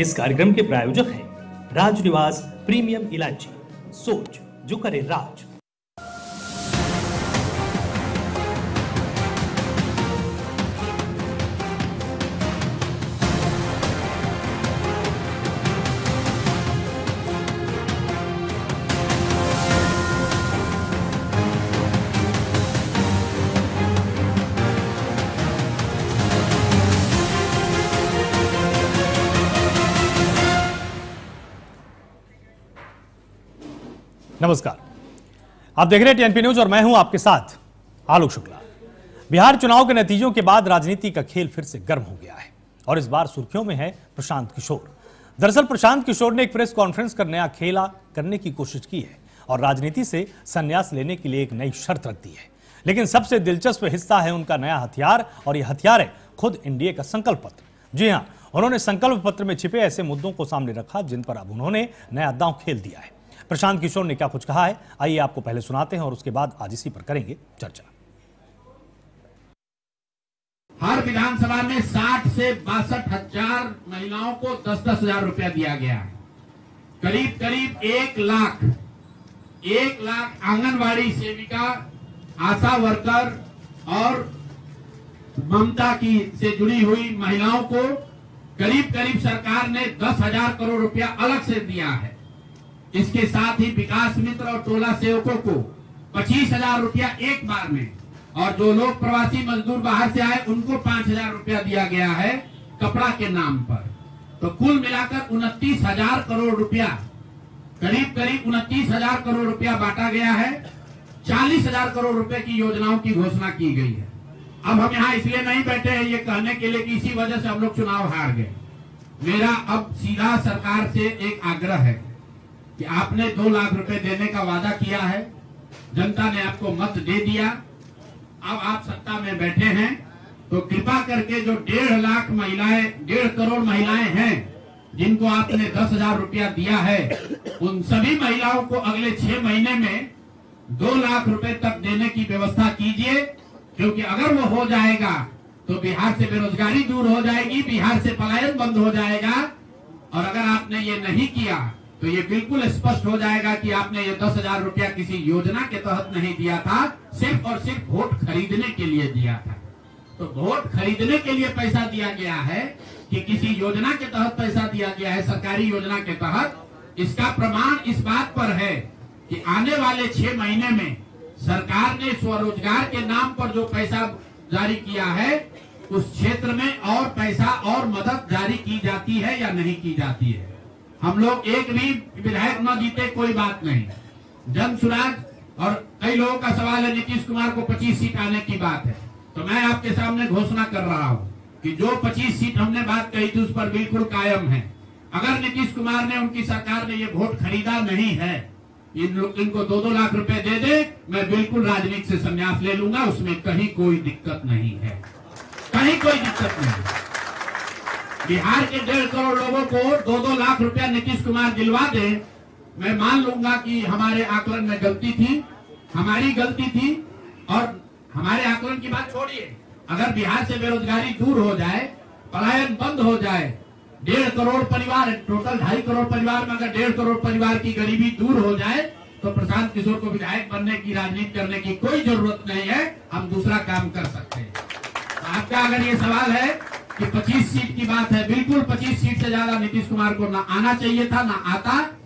इस कार्यक्रम के प्रायोजक हैं राज निवास प्रीमियम इलायची, सोच जो करे राज। नमस्कार, आप देख रहे हैं टीएनपी न्यूज और मैं हूं आपके साथ आलोक शुक्ला। बिहार चुनाव के नतीजों के बाद राजनीति का खेल फिर से गर्म हो गया है और इस बार सुर्खियों में है प्रशांत किशोर। दरअसल प्रशांत किशोर ने एक प्रेस कॉन्फ्रेंस कर नया खेला करने की कोशिश की है और राजनीति से संन्यास लेने के लिए एक नई शर्त रख दी है। लेकिन सबसे दिलचस्प हिस्सा है उनका नया हथियार, और यह हथियार है खुद एनडीए का संकल्प पत्र। जी हां, उन्होंने संकल्प पत्र में छिपे ऐसे मुद्दों को सामने रखा जिन पर अब उन्होंने नया दांव खेल दिया है। प्रशांत किशोर ने क्या कुछ कहा है, आइए आपको पहले सुनाते हैं और उसके बाद आज इसी पर करेंगे चर्चा। हर विधानसभा में 60 से 62 हजार महिलाओं को 10-10 हजार रुपया दिया गया है। करीब करीब 1 लाख आंगनवाड़ी सेविका, आशा वर्कर और ममता की से जुड़ी हुई महिलाओं को करीब करीब सरकार ने 10,000 करोड़ रुपया अलग से दिया है। इसके साथ ही विकास मित्र और टोला सेवकों को 25,000 रुपया एक बार में, और जो लोग प्रवासी मजदूर बाहर से आए उनको 5,000 रुपया दिया गया है कपड़ा के नाम पर। तो कुल मिलाकर 29,000 करोड़ रुपया, करीब करीब 29,000 करोड़ रुपया बांटा गया है। 40,000 करोड़ रुपए की योजनाओं की घोषणा की गई है। अब हम यहाँ इसलिए नहीं बैठे हैं ये कहने के लिए कि इसी वजह से हम लोग चुनाव हार गए। मेरा अब सीधा सरकार से एक आग्रह है कि आपने 2 लाख रुपए देने का वादा किया है, जनता ने आपको मत दे दिया, अब आप सत्ता में बैठे हैं, तो कृपा करके जो 1.5 करोड़ महिलाएं हैं जिनको आपने 10,000 रुपया दिया है, उन सभी महिलाओं को अगले 6 महीने में 2 लाख रुपए तक देने की व्यवस्था कीजिए। क्योंकि अगर वो हो जाएगा तो बिहार से बेरोजगारी दूर हो जाएगी, बिहार से पलायन बंद हो जाएगा। और अगर आपने ये नहीं किया तो ये बिल्कुल स्पष्ट हो जाएगा कि आपने ये 10,000 रुपया किसी योजना के तहत नहीं दिया था, सिर्फ और सिर्फ वोट खरीदने के लिए दिया था। तो वोट खरीदने के लिए पैसा दिया गया है कि किसी योजना के तहत पैसा दिया गया है, सरकारी योजना के तहत। इसका प्रमाण इस बात पर है कि आने वाले 6 महीने में सरकार ने स्वरोजगार के नाम पर जो पैसा जारी किया है, उस क्षेत्र में और पैसा और मदद जारी की जाती है या नहीं की जाती है। हम लोग एक भी विधायक न जीते कोई बात नहीं, जन सुराज। और कई लोगों का सवाल है नीतीश कुमार को 25 सीट आने की बात है, तो मैं आपके सामने घोषणा कर रहा हूं कि जो 25 सीट हमने बात कही थी उस पर बिल्कुल कायम है। अगर नीतीश कुमार ने, उनकी सरकार ने ये वोट खरीदा नहीं है, इनको 2-2 लाख रुपए दे दे, मैं बिल्कुल राजनीति से संन्यास ले लूंगा, उसमें कहीं कोई दिक्कत नहीं है, कहीं कोई दिक्कत नहीं। बिहार के 1.5 करोड़ लोगों को 2-2 लाख रुपया नीतीश कुमार दिलवा दे, मैं मान लूंगा कि हमारे आकलन में गलती थी, हमारी गलती थी। और हमारे आकलन की बात छोड़िए, अगर बिहार से बेरोजगारी दूर हो जाए, पलायन बंद हो जाए, 1.5 करोड़ परिवार, टोटल 2.5 करोड़ परिवार में अगर 1.5 करोड़ परिवार की गरीबी दूर हो जाए, तो प्रशांत किशोर को विधायक बनने की, राजनीति करने की कोई जरूरत नहीं है, हम दूसरा काम कर सकते हैं। आपका अगर ये सवाल है कि 25 सीट की बात है, बिल्कुल 25 सीट से ज्यादा नीतीश कुमार को ना आना चाहिए था, ना आता।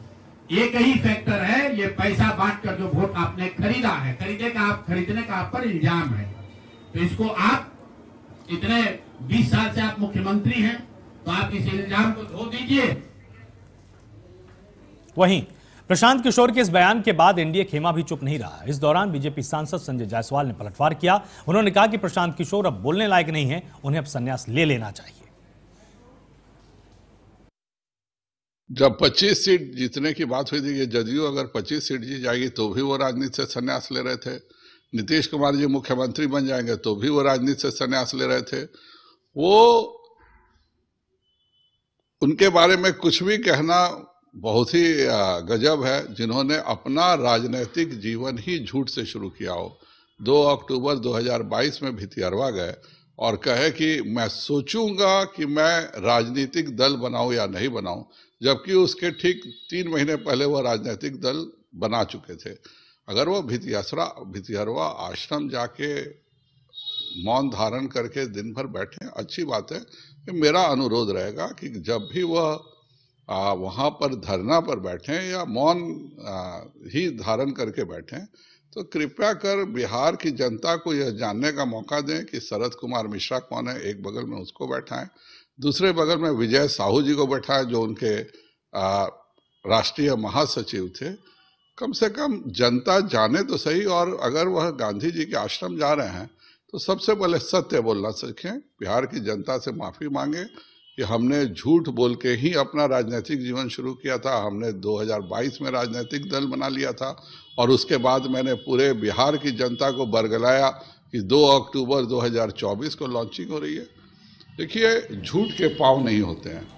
एक ही फैक्टर है, ये पैसा बांटकर जो वोट आपने खरीदा है, खरीदने का आप पर इल्जाम है। तो इसको आप इतने 20 साल से आप मुख्यमंत्री हैं, तो आप इस इल्जाम को धो दीजिए। वहीं प्रशांत किशोर के इस बयान के बाद एनडीए खेमा भी चुप नहीं रहा। इस दौरान बीजेपी सांसद संजय जायसवाल ने पलटवार किया। उन्होंने कहा कि प्रशांत किशोर अब बोलने लायक नहीं है, उन्हें अब संन्यास ले लेना चाहिए। जब 25 सीट जीतने की बात हुई थी, जदयू अगर 25 सीट जीत जाएगी तो भी वो राजनीति से संन्यास ले रहे थे। नीतीश कुमार जी मुख्यमंत्री बन जाएंगे तो भी वो राजनीति से संन्यास ले रहे थे। वो उनके बारे में कुछ भी कहना बहुत ही गजब है, जिन्होंने अपना राजनीतिक जीवन ही झूठ से शुरू किया हो। 2 अक्टूबर 2022 में भितियारवा गए और कहे कि मैं सोचूंगा कि मैं राजनीतिक दल बनाऊं या नहीं बनाऊं, जबकि उसके ठीक 3 महीने पहले वह राजनीतिक दल बना चुके थे। अगर वो भितिहरवा आश्रम जाके मौन धारण करके दिन भर बैठे, अच्छी बात है। कि मेरा अनुरोध रहेगा कि जब भी वह वहाँ पर धरना पर बैठें या मौन ही धारण करके बैठें, तो कृपया कर बिहार की जनता को यह जानने का मौका दें कि शरद कुमार मिश्रा कौन है। एक बगल में उसको बैठाएं, दूसरे बगल में विजय साहू जी को बैठाएं जो उनके राष्ट्रीय महासचिव थे। कम से कम जनता जाने तो सही। और अगर वह गांधी जी के आश्रम जा रहे हैं तो सबसे पहले सत्य बोलना सीखें, बिहार की जनता से माफी मांगे कि हमने झूठ बोल के ही अपना राजनीतिक जीवन शुरू किया था। हमने 2022 में राजनीतिक दल बना लिया था और उसके बाद मैंने पूरे बिहार की जनता को बरगलाया कि 2 अक्टूबर 2024 को लॉन्चिंग हो रही है। देखिए, झूठ के पांव नहीं होते हैं।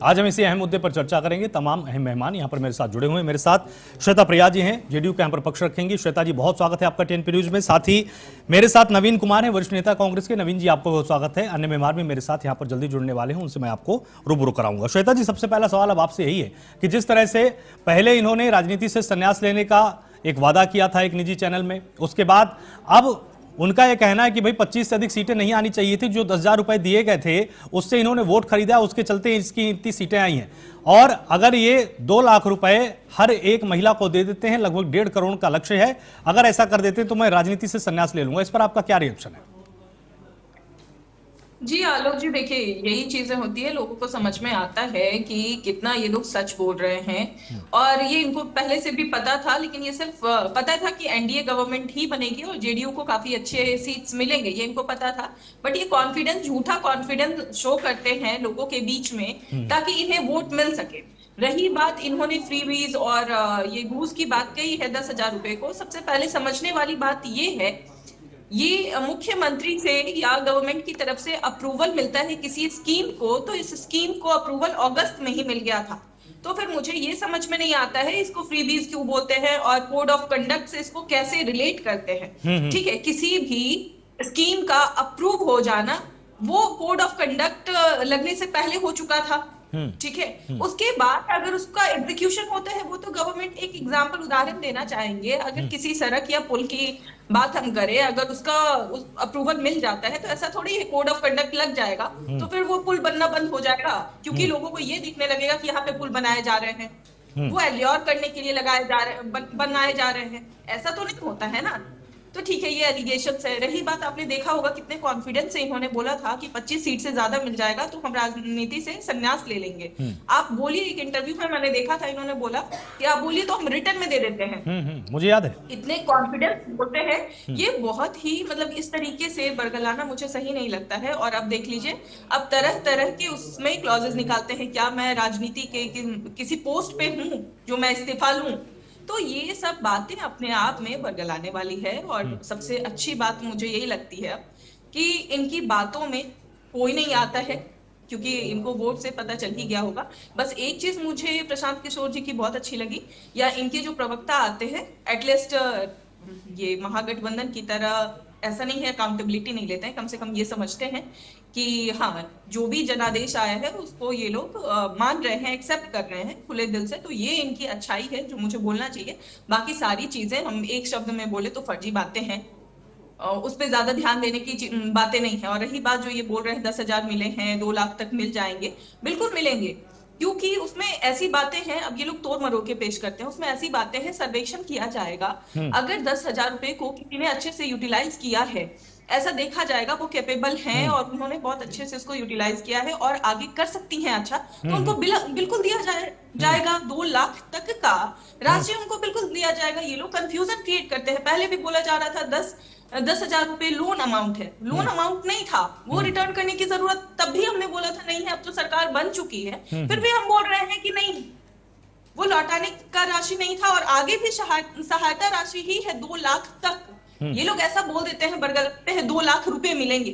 आज हम इसी अहम मुद्दे पर चर्चा करेंगे। तमाम अहम मेहमान यहां पर मेरे साथ जुड़े हुए हैं। मेरे साथ श्वेता प्रिया जी हैं, जेडीयू के यहां पर पक्ष रखेंगी। श्वेता जी, बहुत स्वागत है आपका टीएनपी न्यूज में। साथ ही मेरे साथ नवीन कुमार हैं, वरिष्ठ नेता कांग्रेस के। नवीन जी, आपको बहुत स्वागत है। अन्य मेहमान भी मेरे साथ यहां पर जल्दी जुड़ने वाले हैं, उनसे मैं आपको रूबरू कराऊंगा। श्वेता जी, सबसे पहला सवाल अब आपसे यही है कि जिस तरह से पहले इन्होंने राजनीति से संन्यास लेने का एक वादा किया था एक निजी चैनल में, उसके बाद अब उनका यह कहना है कि भाई 25 से अधिक सीटें नहीं आनी चाहिए थी, जो 10,000 रुपए दिए गए थे उससे इन्होंने वोट खरीदा, उसके चलते इसकी इतनी सीटें आई हैं। और अगर ये 2 लाख रुपए हर एक महिला को दे देते हैं, लगभग 1.5 करोड़ का लक्ष्य है, अगर ऐसा कर देते हैं तो मैं राजनीति से संन्यास ले लूंगा। इस पर आपका क्या रिएक्शन है? जी आलोक जी, देखिए यही चीजें होती है, लोगों को समझ में आता है कि कितना ये लोग सच बोल रहे हैं। और ये इनको पहले से भी पता था, लेकिन ये सिर्फ पता था कि एनडीए गवर्नमेंट ही बनेगी और जेडीयू को काफी अच्छे सीट्स मिलेंगे, ये इनको पता था। बट ये कॉन्फिडेंस, झूठा कॉन्फिडेंस शो करते हैं लोगों के बीच में ताकि इन्हें वोट मिल सके। रही बात, इन्होंने फ्रीबीज और ये घूस की बात कही है 10,000 रुपए को। सबसे पहले समझने वाली बात ये है, ये मुख्यमंत्री से या गवर्नमेंट की तरफ से अप्रूवल मिलता है किसी स्कीम को, तो इस स्कीम को अप्रूवल अगस्त में ही मिल गया था। तो फिर मुझे ये समझ में नहीं आता है इसको फ्रीबीज क्यों बोलते हैं और कोड ऑफ कंडक्ट से इसको कैसे रिलेट करते हैं। ठीक है, किसी भी स्कीम का अप्रूव हो जाना वो कोड ऑफ कंडक्ट लगने से पहले हो चुका था। ठीक है, उसके बाद अगर उसका एग्जीक्यूशन होता है, वो तो गवर्नमेंट, एक एग्जांपल उदाहरण देना चाहेंगे, अगर किसी सड़क या पुल की बात हम करें, अगर उसका अप्रूवल मिल जाता है तो ऐसा थोड़ी है कोड ऑफ कंडक्ट लग जाएगा तो फिर वो पुल बनना बंद हो जाएगा, क्योंकि लोगों को ये दिखने लगेगा कि यहाँ पे पुल बनाए जा रहे हैं, वो एल्योर करने के लिए लगाए जा रहे, बनाए जा रहे हैं। ऐसा तो नहीं होता है ना। तो ठीक है, ये एलिगेशन है। रही बात, आपने देखा होगा कितने कॉन्फिडेंस से इन्होंने बोला था कि 25 सीट से ज्यादा मिल जाएगा तो हम राजनीति से संन्यास ले लेंगे। आप बोलिए, एक इंटरव्यू में मैंने देखा था, इन्होंने बोला कि आप बोलिए तो हम रिटर्न में दे देते हैं। मुझे याद है, इतने कॉन्फिडेंस बोलते हैं। ये बहुत ही, मतलब इस तरीके से बरगलाना मुझे सही नहीं लगता है। और अब देख लीजिए, अब तरह तरह के उसमें क्लॉजेस निकालते हैं, क्या मैं राजनीति के किसी पोस्ट पे हूँ जो मैं इस्तीफा लूं। तो ये सब बातें अपने आप में बरगलाने वाली है। और सबसे अच्छी बात मुझे यही लगती है कि इनकी बातों में कोई नहीं आता है, क्योंकि इनको वोट से पता चल ही गया होगा। बस एक चीज मुझे प्रशांत किशोर जी की बहुत अच्छी लगी, या इनके जो प्रवक्ता आते हैं, एटलीस्ट ये महागठबंधन की तरह ऐसा नहीं है, अकाउंटेबिलिटी नहीं लेते हैं, कम से कम ये समझते हैं कि हाँ, जो भी जनादेश आया है उसको ये लोग मान रहे हैं, एक्सेप्ट कर रहे हैं खुले दिल से। तो ये इनकी अच्छाई है जो मुझे बोलना चाहिए। बाकी सारी चीजें हम एक शब्द में बोले तो फर्जी बातें हैं, उस पर ज्यादा ध्यान देने की बातें नहीं है। और रही बात जो ये बोल रहे हैं 10,000 मिले हैं, 2 लाख तक मिल जाएंगे, बिल्कुल मिलेंगे, क्योंकि उसमें ऐसी बातें हैं, अब ये लोग तोड़ मरोड़ के पेश करते हैं, उसमें ऐसी बातें हैं, सर्वेक्षण किया जाएगा, अगर 10,000 रुपए को किसी ने अच्छे से यूटिलाइज किया है, ऐसा देखा जाएगा वो कैपेबल हैं और उन्होंने बहुत अच्छे से इसको यूटिलाइज किया है और आगे कर सकती हैं अच्छा, तो उनको बिल्कुल दिया जाएगा। 2 लाख तक का राशि उनको बिल्कुल दिया जाएगा। ये लोग कंफ्यूजन क्रिएट करते हैं। पहले भी बोला जा रहा था 10,000 रुपए लोन अमाउंट है, लोन अमाउंट नहीं था, वो रिटर्न करने की जरूरत, तब भी हमने बोला था नहीं है, अब तो सरकार बन चुकी है, फिर भी हम बोल रहे हैं कि नहीं, वो लौटाने का राशि नहीं था और आगे भी सहायता राशि ही है 2 लाख तक। ये लोग ऐसा बोल देते हैं, बरगलाते हैं 2 लाख रुपए मिलेंगे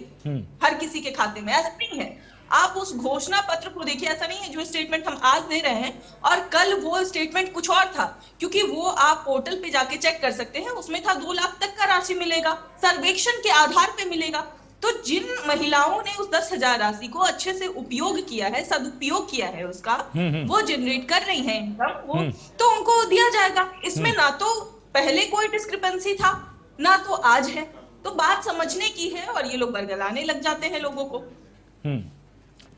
हर किसी के खाते में, ऐसा नहीं है। आप उस घोषणा पत्र को देखिए, ऐसा नहीं है जो स्टेटमेंट हम आज दे रहे हैं और कल वो स्टेटमेंट कुछ और था, क्योंकि वो आप पोर्टल पे जाके चेक कर सकते हैं, उसमें था 2 लाख तक का राशि मिलेगा, सर्वेक्षण के आधार पे मिलेगा। तो जिन महिलाओं ने उस 10,000 राशि को अच्छे से उपयोग किया है, सदुपयोग किया है उसका, वो जनरेट कर रही है इनकम, वो तो उनको दिया जाएगा। इसमें ना तो पहले कोई डिस्क्रिपेंसी था ना तो आज है, तो बात समझने की है और ये लोग बरगलाने लग जाते हैं लोगों को।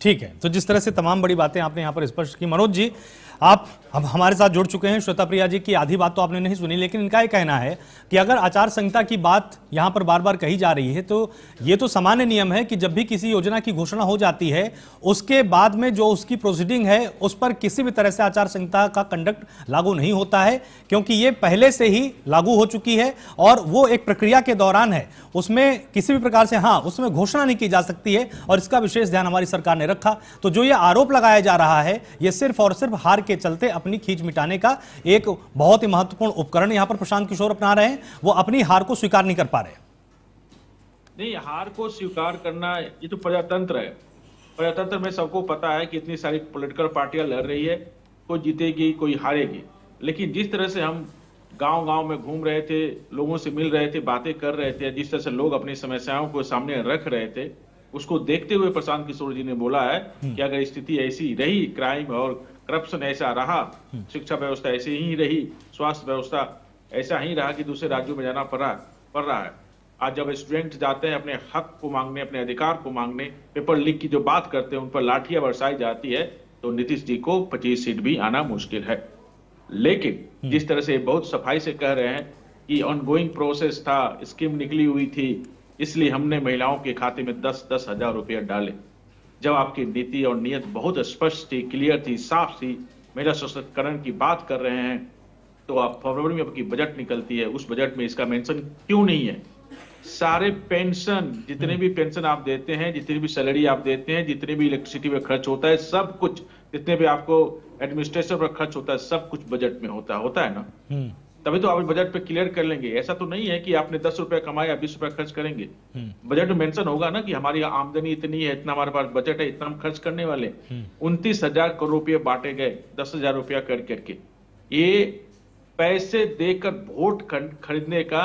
ठीक है, तो जिस तरह से तमाम बड़ी बातें आपने यहाँ पर स्पष्ट की, मनोज जी आप अब हमारे साथ जुड़ चुके हैं। श्वेता प्रिया जी की आधी बात तो आपने नहीं सुनी, लेकिन इनका ये कहना है कि अगर आचार संहिता की बात यहाँ पर बार बार कही जा रही है तो ये तो सामान्य नियम है कि जब भी किसी योजना की घोषणा हो जाती है उसके बाद में जो उसकी प्रोसीडिंग है उस पर किसी भी तरह से आचार संहिता का कंडक्ट लागू नहीं होता है, क्योंकि ये पहले से ही लागू हो चुकी है और वो एक प्रक्रिया के दौरान है, उसमें किसी भी प्रकार से उसमें घोषणा नहीं की जा सकती है और इसका विशेष ध्यान हमारी सरकार ने रखा। तो जो ये आरोप लगाया जा रहा है ये सिर्फ और सिर्फ हार के चलते अपनी खींच मिटाने का एक बहुत ही महत्वपूर्ण उपकरण यहां पर प्रशांत किशोर अपना रहे हैं, वो अपनी हार को स्वीकार नहीं कर पा रहे। नहीं, हार को स्वीकार करना ये तो प्रजातंत्र है। प्रजातंत्र में सबको पता है कि इतनी सारी पॉलिटिकल पार्टियां लड़ रही है, कोई जीतेगी कोई हारेगी, लेकिन जिस तरह से हम गांव-गांव में घूम रहे थे, लोगों से मिल रहे थे, बातें कर रहे थे, जिस तरह से लोग अपनी समस्याओं को सामने रख रहे थे, उसको देखते हुए प्रशांत किशोर जी ने बोला है कि अगर स्थिति ऐसी रही, क्राइम और करप्शन ऐसा रहा, शिक्षा व्यवस्था ऐसे ही रही, स्वास्थ्य व्यवस्था ऐसा ही रहा कि दूसरे राज्यों में जाना पड़ रहा है। आज जब स्टूडेंट जाते हैं अपने हक को मांगने, अपने अधिकार को मांगने, पेपर लीक की जो बात करते हैं उन पर लाठियां बरसाई जाती है, तो नीतीश जी को 25 सीट भी आना मुश्किल है। लेकिन जिस तरह से बहुत सफाई से कह रहे हैं कि ऑनगोइंग प्रोसेस था, स्कीम निकली हुई थी, इसलिए हमने महिलाओं के खाते में 10-10 हजार रुपया डाले। जब आपकी नीति और नियत बहुत स्पष्ट थी, क्लियर थी, साफ थी, महिला सशक्तिकरण की बात कर रहे हैं, तो आप फरवरी में आपकी बजट निकलती है, उस बजट में इसका मेंशन क्यों नहीं है? सारे पेंशन, जितने भी पेंशन आप देते हैं, जितनी भी सैलरी आप देते हैं, जितने भी इलेक्ट्रिसिटी में खर्च होता है, सब कुछ, जितने भी आपको एडमिनिस्ट्रेशन पर खर्च होता है, सब कुछ बजट में होता है ना। तभी तो आप बजट पे क्लियर कर लेंगे। ऐसा तो नहीं है कि आपने 10 रुपए कमाया 20 रुपए खर्च करेंगे। बजट में मेंशन होगा ना कि हमारी आमदनी इतनी है, इतना हमारे पास बजट है, इतना हम खर्च करने वाले। 29,000 करोड़ रुपए बांटे गए 10,000 रुपया कर करके। ये पैसे देकर वोट खरीदने का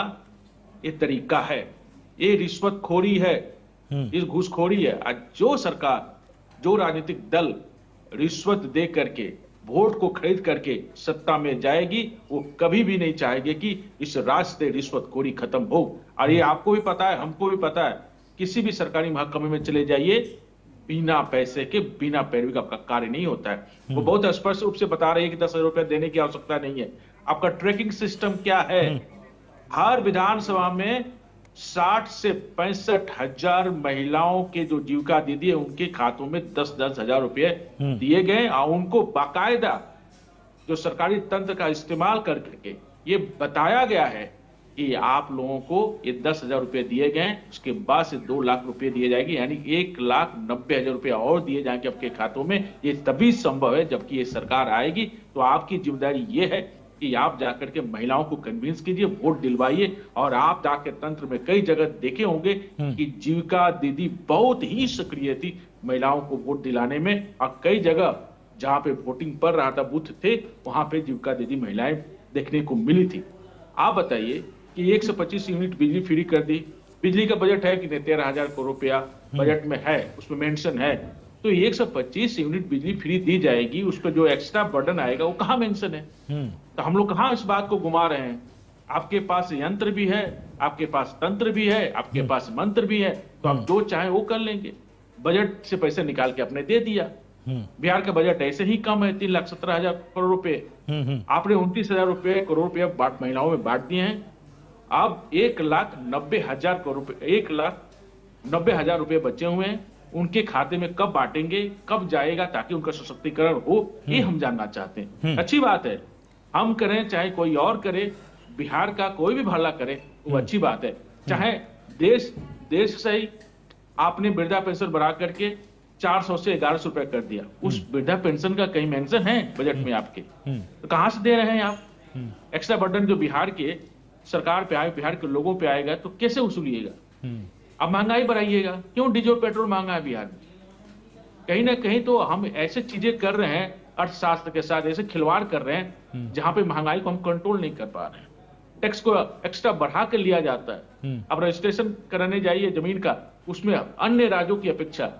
ये तरीका है, ये रिश्वतखोरी है, ये घूसखोरी है। आज जो सरकार, जो राजनीतिक दल रिश्वत दे करके, वोट को खरीद करके सत्ता में जाएगी, वो कभी भी नहीं चाहेगी कि इस राष्ट्र से रिश्वतखोरी खत्म हो। और ये आपको भी पता है, हमको भी पता है, किसी भी सरकारी महकमे में चले जाइए, बिना पैसे के, बिना पैरवी का कार्य नहीं होता है। वो बहुत स्पष्ट रूप से बता रही है कि 10,000 रुपया देने की आवश्यकता नहीं है। आपका ट्रैकिंग सिस्टम क्या है? हर विधानसभा में 60 से 65 हजार महिलाओं के जो जीविका दीदी है उनके खातों में 10-10 हजार रुपए दिए गए और उनको बाकायदा जो सरकारी तंत्र का इस्तेमाल करके ये बताया गया है कि आप लोगों को ये 10,000 रुपए दिए गए, उसके बाद से 2 लाख रुपए दिए जाएंगे, यानी 1,90,000 रुपया और दिए जाएंगे आपके खातों में। ये तभी संभव है जबकि ये सरकार आएगी। तो आपकी जिम्मेदारी ये है कि आप जाकर के महिलाओं को कन्विंस कीजिए, वोट दिलवाइए। और आप जाकर तंत्र में कई जगह देखे होंगे कि जीविका दीदी बहुत ही सक्रिय थी महिलाओं को वोट दिलाने में, और कई जगह जहां पे वोटिंग पड़ रहा था, बूथ थे, वहां पे जीविका दीदी महिलाएं देखने को मिली थी। आप बताइए कि 125 यूनिट बिजली फ्री कर दी। बिजली का बजट है कि 13,000 करोड़ रुपया बजट में है, उसमें मेंशन है। तो 125 यूनिट बिजली फ्री दी जाएगी, उस पर जो एक्स्ट्रा बर्डन आएगा वो कहाँ मेंशन है? तो हम लोग कहाँ इस बात को घुमा रहे हैं? आपके पास यंत्र भी है, आपके पास तंत्र भी है, आपके पास मंत्र भी है, तो आप जो चाहे वो कर लेंगे। बजट से पैसे निकाल के आपने दे दिया। बिहार का बजट ऐसे ही कम है, 3,17,000 करोड़ रुपए। आपने 29,000 करोड़ रुपए महिलाओं में बांट दिए हैं। अब 1,90,000 करोड़ रुपए, 1,90,000 रुपए बचे हुए हैं। उनके खाते में कब बांटेंगे, कब जाएगा, ताकि उनका सशक्तिकरण हो, ये हम जानना चाहते हैं। अच्छी बात है, हम करें चाहे कोई और करे, बिहार का कोई भी भला करे, वो अच्छी बात है। चाहे देश से ही आपने वृद्धा पेंशन बढ़ा करके 400 से 1,100 रुपए कर दिया, उस वृद्धा पेंशन का कहीं मेंशन है बजट में आपके? तो कहां से दे रहे हैं आप? एक्स्ट्रा बर्डन जो बिहार के सरकार पे आए, बिहार के लोगों पे आएगा, तो कैसे वसूलिएगा? अब महंगाई बढ़ाइएगा, क्यों डीजल पेट्रोल महंगा है बिहार में? कहीं ना कहीं तो हम ऐसे चीजें कर रहे हैं अर्थशास्त्र के साथ, ऐसे खिलवाड़ कर रहे हैं जहां पे महंगाई को हम कंट्रोल नहीं कर पा रहे हैं। टैक्स को एक्स्ट्रा बढ़ा के लिया जाता है। अब रजिस्ट्रेशन कराने जाइए जमीन का, उसमें अन्य राज्यों की अपेक्षा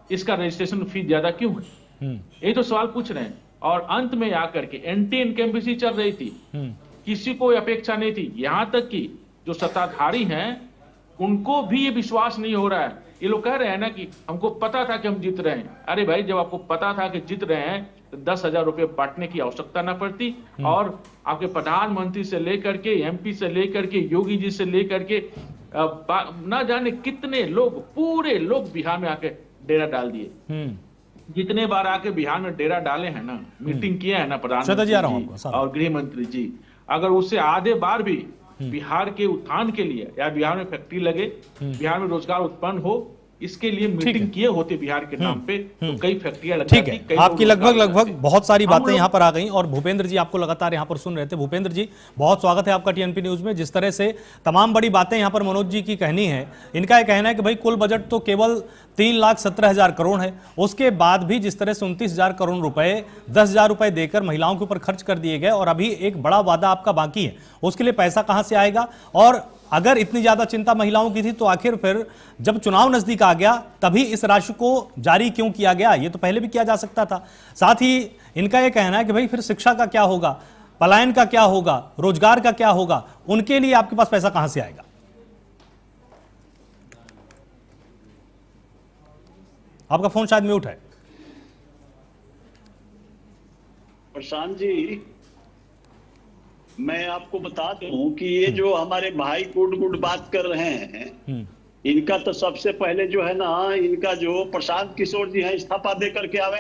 इसका रजिस्ट्रेशन फीस ज्यादा क्यों है? ये तो सवाल पूछ रहे हैं। और अंत में आकर के एंटी इनकम्बेंसी चल रही थी, किसी को अपेक्षा नहीं थी, यहां तक कि जो सत्ताधारी हैं उनको भी ये विश्वास नहीं हो रहा है। ये लोग कह रहे हैं ना कि हमको पता था कि हम जीत रहे हैं। अरे भाई, जब आपको पता था कि जीत रहे हैं तो 10,000 रुपये बांटने की आवश्यकता ना पड़ती। और आपके प्रधानमंत्री से लेकर के एमपी से लेकर के योगी जी से लेकर के ना जाने कितने लोग, पूरे लोग बिहार में आके डेरा डाल दिए। जितने बार आके बिहार में डेरा डाले हैं ना, मीटिंग किया है ना प्रधानमंत्री जी और गृह मंत्री जी, अगर उससे आधे बार भी बिहार के उत्थान के लिए या बिहार में फैक्ट्री लगे, बिहार में रोजगार उत्पन्न हो, इसके लिए मीटिंग किए होते बिहार के नाम पे, तो कई फैक्ट्रियां लग जाती। ठीक है, आपकी लगभग बहुत सारी बातें यहाँ पर आ गई। और भूपेंद्र जी आपको लगातार यहाँ पर सुन रहे थे। भूपेंद्र जी, बहुत स्वागत है आपका टीएनपी न्यूज में। जिस तरह से तमाम बड़ी बातें यहाँ पर मनोज जी की कहनी है, इनका यह कहना है कि भाई कुल बजट तो केवल 3,17,000 करोड़ है, उसके बाद भी जिस तरह से 29,000 करोड़ रुपए 10,000 रुपए देकर महिलाओं के ऊपर खर्च कर दिए गए, और अभी एक बड़ा वादा आपका बाकी है, उसके लिए पैसा कहां से आएगा? और अगर इतनी ज्यादा चिंता महिलाओं की थी तो आखिर फिर जब चुनाव नजदीक आ गया तभी इस राशि को जारी क्यों किया गया? ये तो पहले भी किया जा सकता था। साथ ही इनका यह कहना है कि भाई फिर शिक्षा का क्या होगा, पलायन का क्या होगा, रोजगार का क्या होगा, उनके लिए आपके पास पैसा कहां से आएगा? आपका फोन शायद म्यूट है। प्रशांत जी, मैं आपको बता दूं कि ये जो हमारे भाई गुड बात कर रहे हैं, इनका तो सबसे पहले जो है ना, इनका जो प्रशांत किशोर जी हैं इस्तीफा दे करके आवे।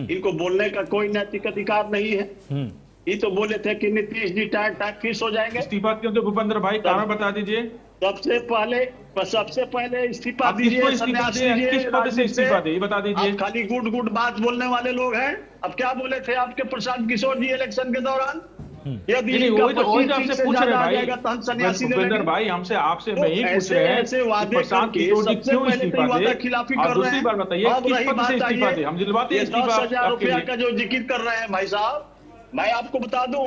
इनको बोलने का कोई नैतिक अधिकार नहीं है। ये तो बोले थे कि नीतीश जी टाइम फिक्स हो जाएंगे। इस्तीफा क्यों दे भूपेंद्र भाई, कारण बता दीजिए। सबसे पहले इस्तीफा दीजिए, सन्यास लीजिए, किस पद से इस्तीफा दे बता दीजिए। आप खाली गुड बात बोलने वाले लोग हैं। अब क्या बोले थे आपके प्रशांत किशोर जी इलेक्शन के दौरान? यदि आपसे पूछ रहे भाई भूपेंद्र भाई, हमसे आपसे मैं ही पूछ रहे हैं प्रशांत किशोर जी क्यों इस्तीफा दे, और दूसरी बार बताइए किस पद से इस्तीफा दे, हम दिलवाते हैं इस्तीफा। 10,000 रुपया का जो जिक्र कर रहे हैं भाई साहब, मैं आपको बता दूं,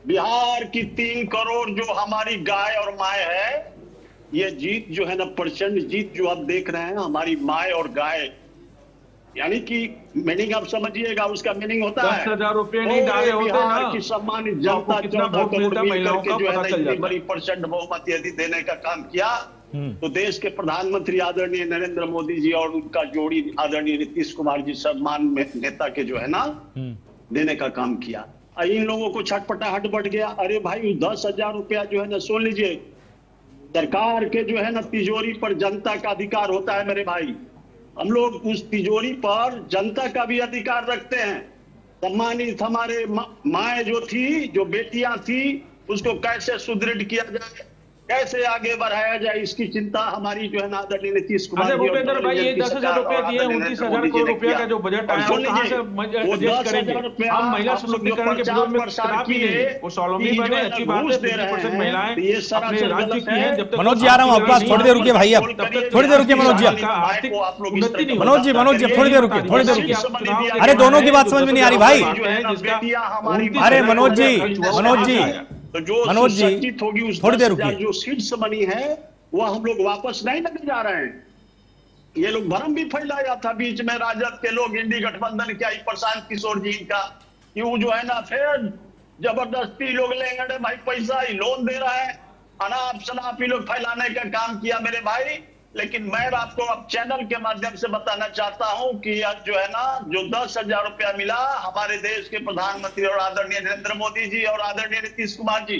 बिहार की 3 करोड़ जो हमारी गाय और माय है, ये जीत जो है ना, प्रचंड जीत जो आप देख रहे हैं, हमारी माय और गाय, यानी कि मीनिंग आप समझिएगा, उसका मीनिंग होता है 10,000 रुपए नहीं डाले होते ना, बिहार की सम्मानित जनता 14 करोड़ महिलाओं का जो है ना, इतनी बड़ी प्रचंड बहुमत यदि देने का काम किया, तो देश के प्रधानमंत्री आदरणीय नरेंद्र मोदी जी और उनका जोड़ी आदरणीय नीतीश कुमार जी सम्मान में नेता के जो है ना देने का काम किया। इन लोगों को छटपटाहट बढ़ गया। अरे भाई, 10,000 रुपया जो है ना, सुन लीजिए, सरकार के जो है ना तिजोरी पर जनता का अधिकार होता है मेरे भाई। हम लोग उस तिजोरी पर जनता का भी अधिकार रखते हैं। सम्मानित हमारे माए जो थी, जो बेटियां थी, उसको कैसे सुदृढ़ किया जाए, कैसे आगे बढ़ाया जाए, इसकी चिंता हमारी जो है ना आदरणीय नीतीश कुमार। भूपेंद्र भाई, ये 10,000 रुपया दिए, 29,000 करोड़ रुपया का जो बजट आया, कहां से एडजस्ट करेंगे? हम महिला सशक्तिकरण के विरोध में खिलाफ ही नहीं, वो स्वावलंबी बने, अच्छी बात है, 50% महिलाएं अपने राज्य की हैं। जब तक मनोज जी आ रहा हूं आपके पास, थोड़ी देर रुकिए भाई, आप थोड़ी देर रुकिए मनोज जी, आर्थिक उन्नति नहीं। मनोज जी थोड़ी देर रुकिए। अरे दोनों की बात समझ में नहीं आ रही भाई। अरे मनोज जी मनोज जी होगी, उस थोड़ी देर रुकिए। जो सीट्स बनी है वो हम लोग वापस नहीं लेने जा रहे हैं। ये लोग भ्रम भी फैलाया था बीच में राजद के लोग, इंडी गठबंधन क्या प्रशांत किशोर जी का, कि वो जो है ना फिर जबरदस्ती लोग लेंगे, अरे भाई पैसा ही लोन दे रहा है, अनाप शनाप ही लोग फैलाने का काम किया मेरे भाई। लेकिन मैं आपको अब चैनल के माध्यम से बताना चाहता हूं कि आज जो है ना, जो 10,000 रुपया मिला हमारे देश के प्रधानमंत्री और आदरणीय नरेंद्र मोदी जी और आदरणीय नीतीश कुमार जी,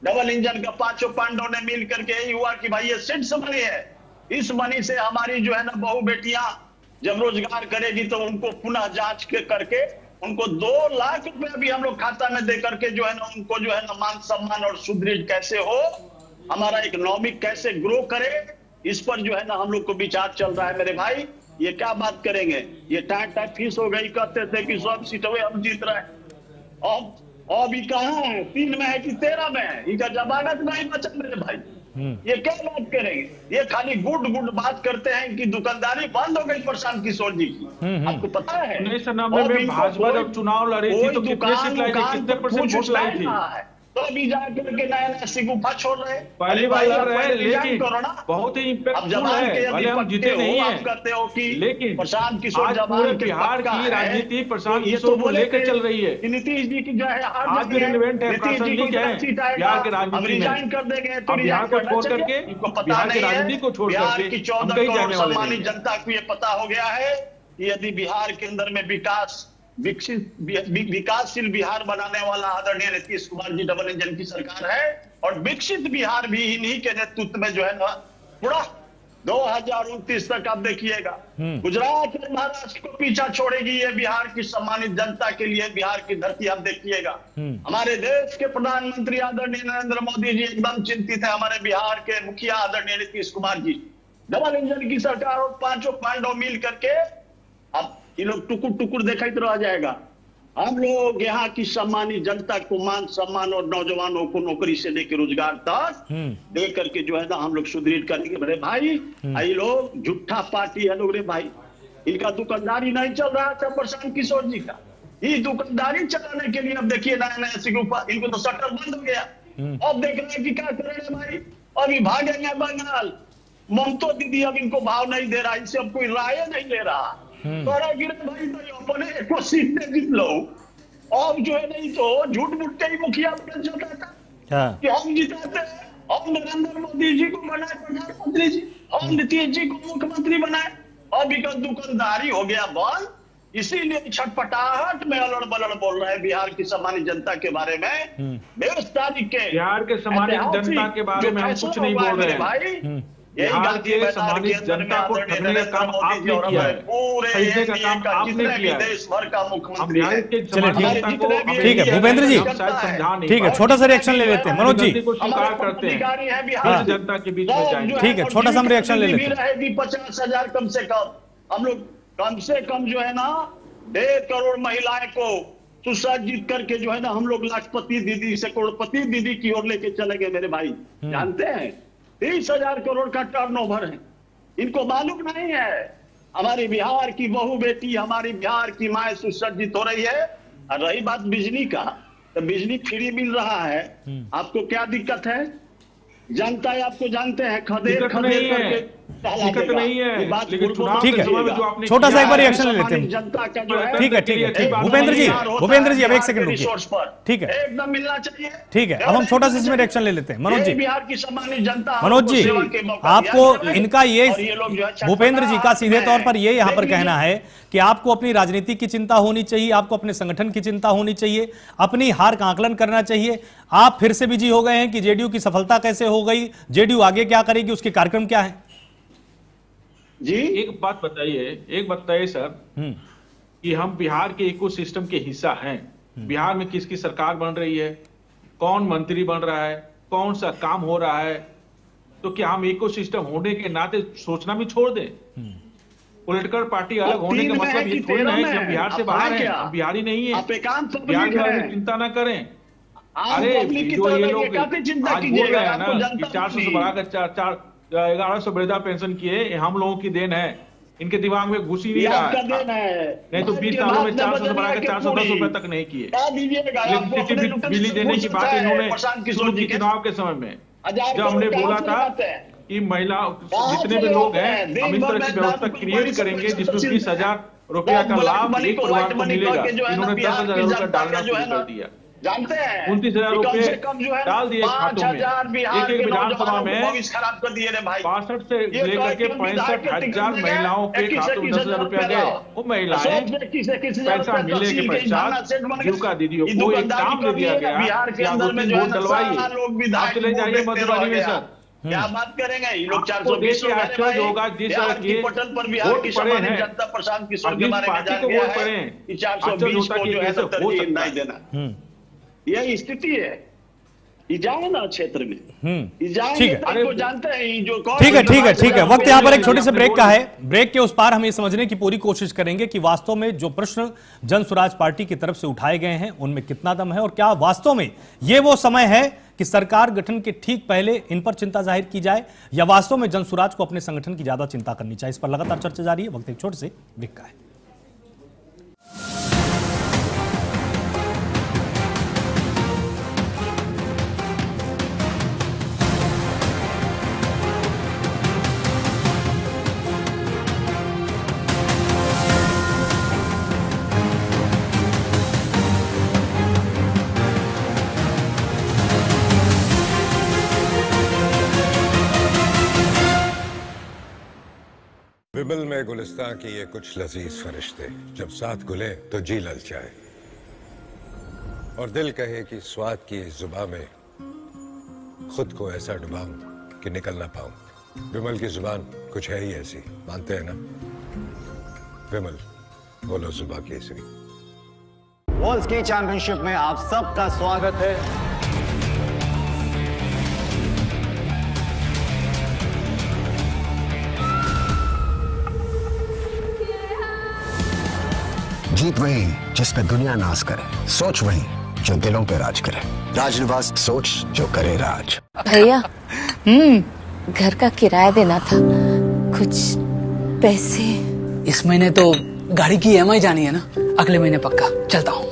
डबल इंजन का 5 पांडवों ने मिल करके यही हुआ कि भाई ये सीट्स मनी है। इस मनी से हमारी जो है ना बहु बेटियां जब रोजगार करेगी तो उनको पुनः जांच करके उनको 2 लाख रुपया भी हम लोग खाता में दे करके जो है ना, उनको जो है ना मान सम्मान और सुदृढ़ कैसे हो, हमारा इकोनॉमिक कैसे ग्रो करे, इस पर जो है ना हम लोग को विचार चल रहा है मेरे भाई। ये क्या बात करेंगे? ये टाइट फीस हो गई, कहते थे कि 100 सीटें हम जीत रहे हैं। अब कहाँ है? 3 में है कि 13 में है? इनका जमानत नहीं बचा मेरे भाई। ये क्या बात करेंगे? ये खाली गुड बात करते हैं कि दुकानदारी बंद हो गई प्रशांत किशोर जी की। आपको पता है 1999 में भाजपा जब चुनाव लड़ी थी तो कितने सीट लाई थी, कितने परसेंट वोट लाई थी? तो अभी जाकर के नया सिगुफा छोड़ रहे हैं। पहली बार लड़ रहे हैं, लेकिन बहुत ही इम्पैक्टफुल है। भले हम जीते नहीं हैं, लेकिन प्रशांत किशोर आज पूरे बिहार की राजनीति प्रशांत किशोर को लेकर चल रही है। नीतीश जी की जो है आज भी रिलेवेंट है, प्रासंगिक है बिहार के राजनीति में। कर देंगे अब बिहार को छोड़ करके, बिहार की राजनीति को छोड़ करके हम कहीं जाने वाले सम्मानित नहीं। जनता को ये पता हो गया है कि यदि बिहार के अंदर में विकासशील बिहार बनाने वाला आदरणीय नीतीश कुमार जी डबल इंजन की सरकार है, और विकसित बिहार भी इन्हीं के नेतृत्व में जो है ना पूरा 2029 तक आप देखिएगा गुजरात और महाराष्ट्र को पीछा छोड़ेगी ये बिहार की सम्मानित जनता के लिए बिहार की धरती। आप देखिएगा हमारे देश के प्रधानमंत्री आदरणीय नरेंद्र मोदी जी एकदम चिंतित है। हमारे बिहार के मुखिया आदरणीय नीतीश कुमार जी डबल इंजन की सरकार और पांचों पांडव मिल करके अब ये लोग टुकुर दिखाई रह जाएगा। हम लोग यहाँ की सम्मानित जनता को मान सम्मान और नौजवानों को नौकरी से लेकर रोजगार तक दे करके जो है ना हम लोग सुदृढ़ करेंगे। मेरे भाई ये लोग झूठा पार्टी है लोग रे भाई, इनका दुकानदारी नहीं चल रहा था प्रशांत किशोर जी का। ये दुकानदारी चलाने के लिए अब देखिए नया सिगुफा, इनको तो शटर बंद हो गया। अब देख रहे हैं कि क्या करेंगे भाई, अभी भागेंगे बंगाल। ममता दीदी अब इनको भाव नहीं दे रहा, इनसे अब कोई राय नहीं ले रहा। भाई तो अपने एको सीट में जीत लो। अब जो है नहीं तो झूठ मूठ के ही मुखिया बन जाता था कि हम जिताते हैं, हम नरेंद्र मोदी जी को बनाए प्रधानमंत्री जी, हम नीतीश जी को मुख्यमंत्री बनाए। अब इनका दुकानदारी हो गया बंद, इसीलिए छटपटाहट में अलड़ बलड़ बोल रहे हैं बिहार की सम्मानित जनता के बारे में। 20 तारीख के बिहार के सम्मानित जनता के बारे में हम कुछ नहीं बोल रहे हैं भाई। बिहार के सम्मानित जनता को ठगने का काम आपने किया है, खरीदने का काम आपने किया है। देश भर का मुख्यमंत्री बिहार के सम्मानित जनता को ठीक है भूपेंद्र जी, शायद समझा नहीं, ठीक है छोटा सा रिएक्शन ले लेते हैं मनोज जी को स्वीकार करते हैं बिहार जनता के बीच में जाएंगे। ठीक है छोटा सा हम रिएक्शन ले लेते हैं। रहेगी 50,000 कम से कम। हम लोग कम से कम जो है ना 1.5 करोड़ महिलाएं को सुसज्जित करके जो है ना हम लोग लाखपति दीदी से करोड़पति दीदी की ओर लेके चलेंगे मेरे भाई। जानते हैं 30,000 करोड़ का टर्नओवर है, इनको मालूम नहीं है। हमारी बिहार की बहू बेटी, हमारी बिहार की माए सुसज्जित हो रही है। और रही बात बिजली का, तो बिजली फ्री मिल रहा है, आपको क्या दिक्कत है? जनता आपको जानते हैं खदेड़ करके दिक्कत नहीं है, लेकिन चुनाव ठीक के है समय में जो आपने छोटा सा एक बार रिएक्शन ले लेते हैं। जनता का जो है ठीक है भूपेंद्र जी अब एक सेकंड रुकिए। ठीक है एकदम मिलना चाहिए। ठीक है अब हम छोटा सा इसमें रिएक्शन ले लेते हैं मनोज जी। बिहार की सम्मानित जनता मनोज जी आपको इनका ये भूपेंद्र जी का सीधे तौर पर ये यहाँ पर कहना है कि आपको अपनी राजनीति की चिंता होनी चाहिए, आपको अपने संगठन की चिंता होनी चाहिए, अपनी हार का आकलन करना चाहिए। आप फिर से बिजी हो गए हैं कि जेडीयू की सफलता कैसे हो गई, जेडीयू आगे क्या करेगी, उसके कार्यक्रम क्या है जी? एक बात बताइए सर कि हम बिहार के इकोसिस्टम के हिस्सा हैं। बिहार में किसकी सरकार बन रही है, कौन मंत्री बन रहा है, कौन सा काम हो रहा है, तो क्या हम इकोसिस्टम होने के नाते सोचना भी छोड़ दें? पॉलिटिकल पार्टी अलग होने का मतलब ये थोड़ी ना है कि हम बिहार से बाहर हैं, हम बिहारी नहीं है। बिहार के बारे में चिंता ना करें। अरे जो ये लोग आज बोल रहे हैं ना कि 400 से बढ़ाकर 1100 वृद्धा पेंशन किए, हम लोगों की देन है, इनके दिमाग में घुस ही नहीं रहा है। नहीं तो 20 सालों में 400 से बढ़ाकर 410 रुपए तक नहीं किए। इलेक्ट्रिसिटी बिजली देने की बात इन्होंने चुनाव के समय में जब हमने बोला था कि महिला जितने भी लोग हैं हम इस तरह की व्यवस्था क्रिएट करेंगे जिसमें 20,000 रुपया का लाभ एक परिवार को मिलेगा। इन्होंने 10,000 रुपया डालना शुरू कर दिया, जानते हैं 29,000 रुपए डाल दिए खातों में। एक विधानसभा में 62 से लेकर के 65,000 महिलाओं के खातों में 10,000 रुपया गए। वो महिलाएं पैसा मिले के पश्चात जीविका दीदियों को एक काम दे दिया गया कि आप उसमें वोट डलवाइए, आप चले जाइए मधुबनी में सर। क्या बात करेंगे ये लोग? 420 आश्चर्य होगा जिस तरह के पटल पर बिहार की सम्मानित जनता प्रशांत किशोर के बारे में जान गया है कि 420 को जो है तरजीह नहीं देना। यह स्थिति है। जाए ना क्षेत्र में ठीक है, जानते हैं जो ठीक है वक्त यहाँ पर एक छोटे से ब्रेक का है। ब्रेक के उस पार हम ये समझने की पूरी कोशिश करेंगे कि वास्तव में जो प्रश्न जन स्वराज पार्टी की तरफ से उठाए गए हैं उनमें कितना दम है और क्या वास्तव में ये वो समय है कि सरकार गठन के ठीक पहले इन पर चिंता जाहिर की जाए या वास्तव में जनसुराज को अपने संगठन की ज्यादा चिंता करनी चाहिए। इस पर लगातार चर्चा जारी है। वक्त एक छोटे से ब्रेक का है। विमल में गुलिस्तां की ये कुछ लजीज फरिश्ते जब साथ घुले तो जी ललचाए और दिल कहे कि स्वाद की इस जुबां में खुद को ऐसा डुबाऊं कि निकल ना पाऊं। विमल की जुबान कुछ है ही ऐसी, मानते हैं ना? विमल बोलो जुबां केसरी। वर्ल्ड स्की चैंपियनशिप में आप सबका स्वागत है। जीत वही जिस पे दुनिया नाज करे, सोच वही जो दिलों पे राज करे। राजनिवास, सोच जो करे राज। भैया घर का किराया देना था, कुछ पैसे। इस महीने तो गाड़ी की EMI जानी है ना, अगले महीने पक्का चलता हूँ।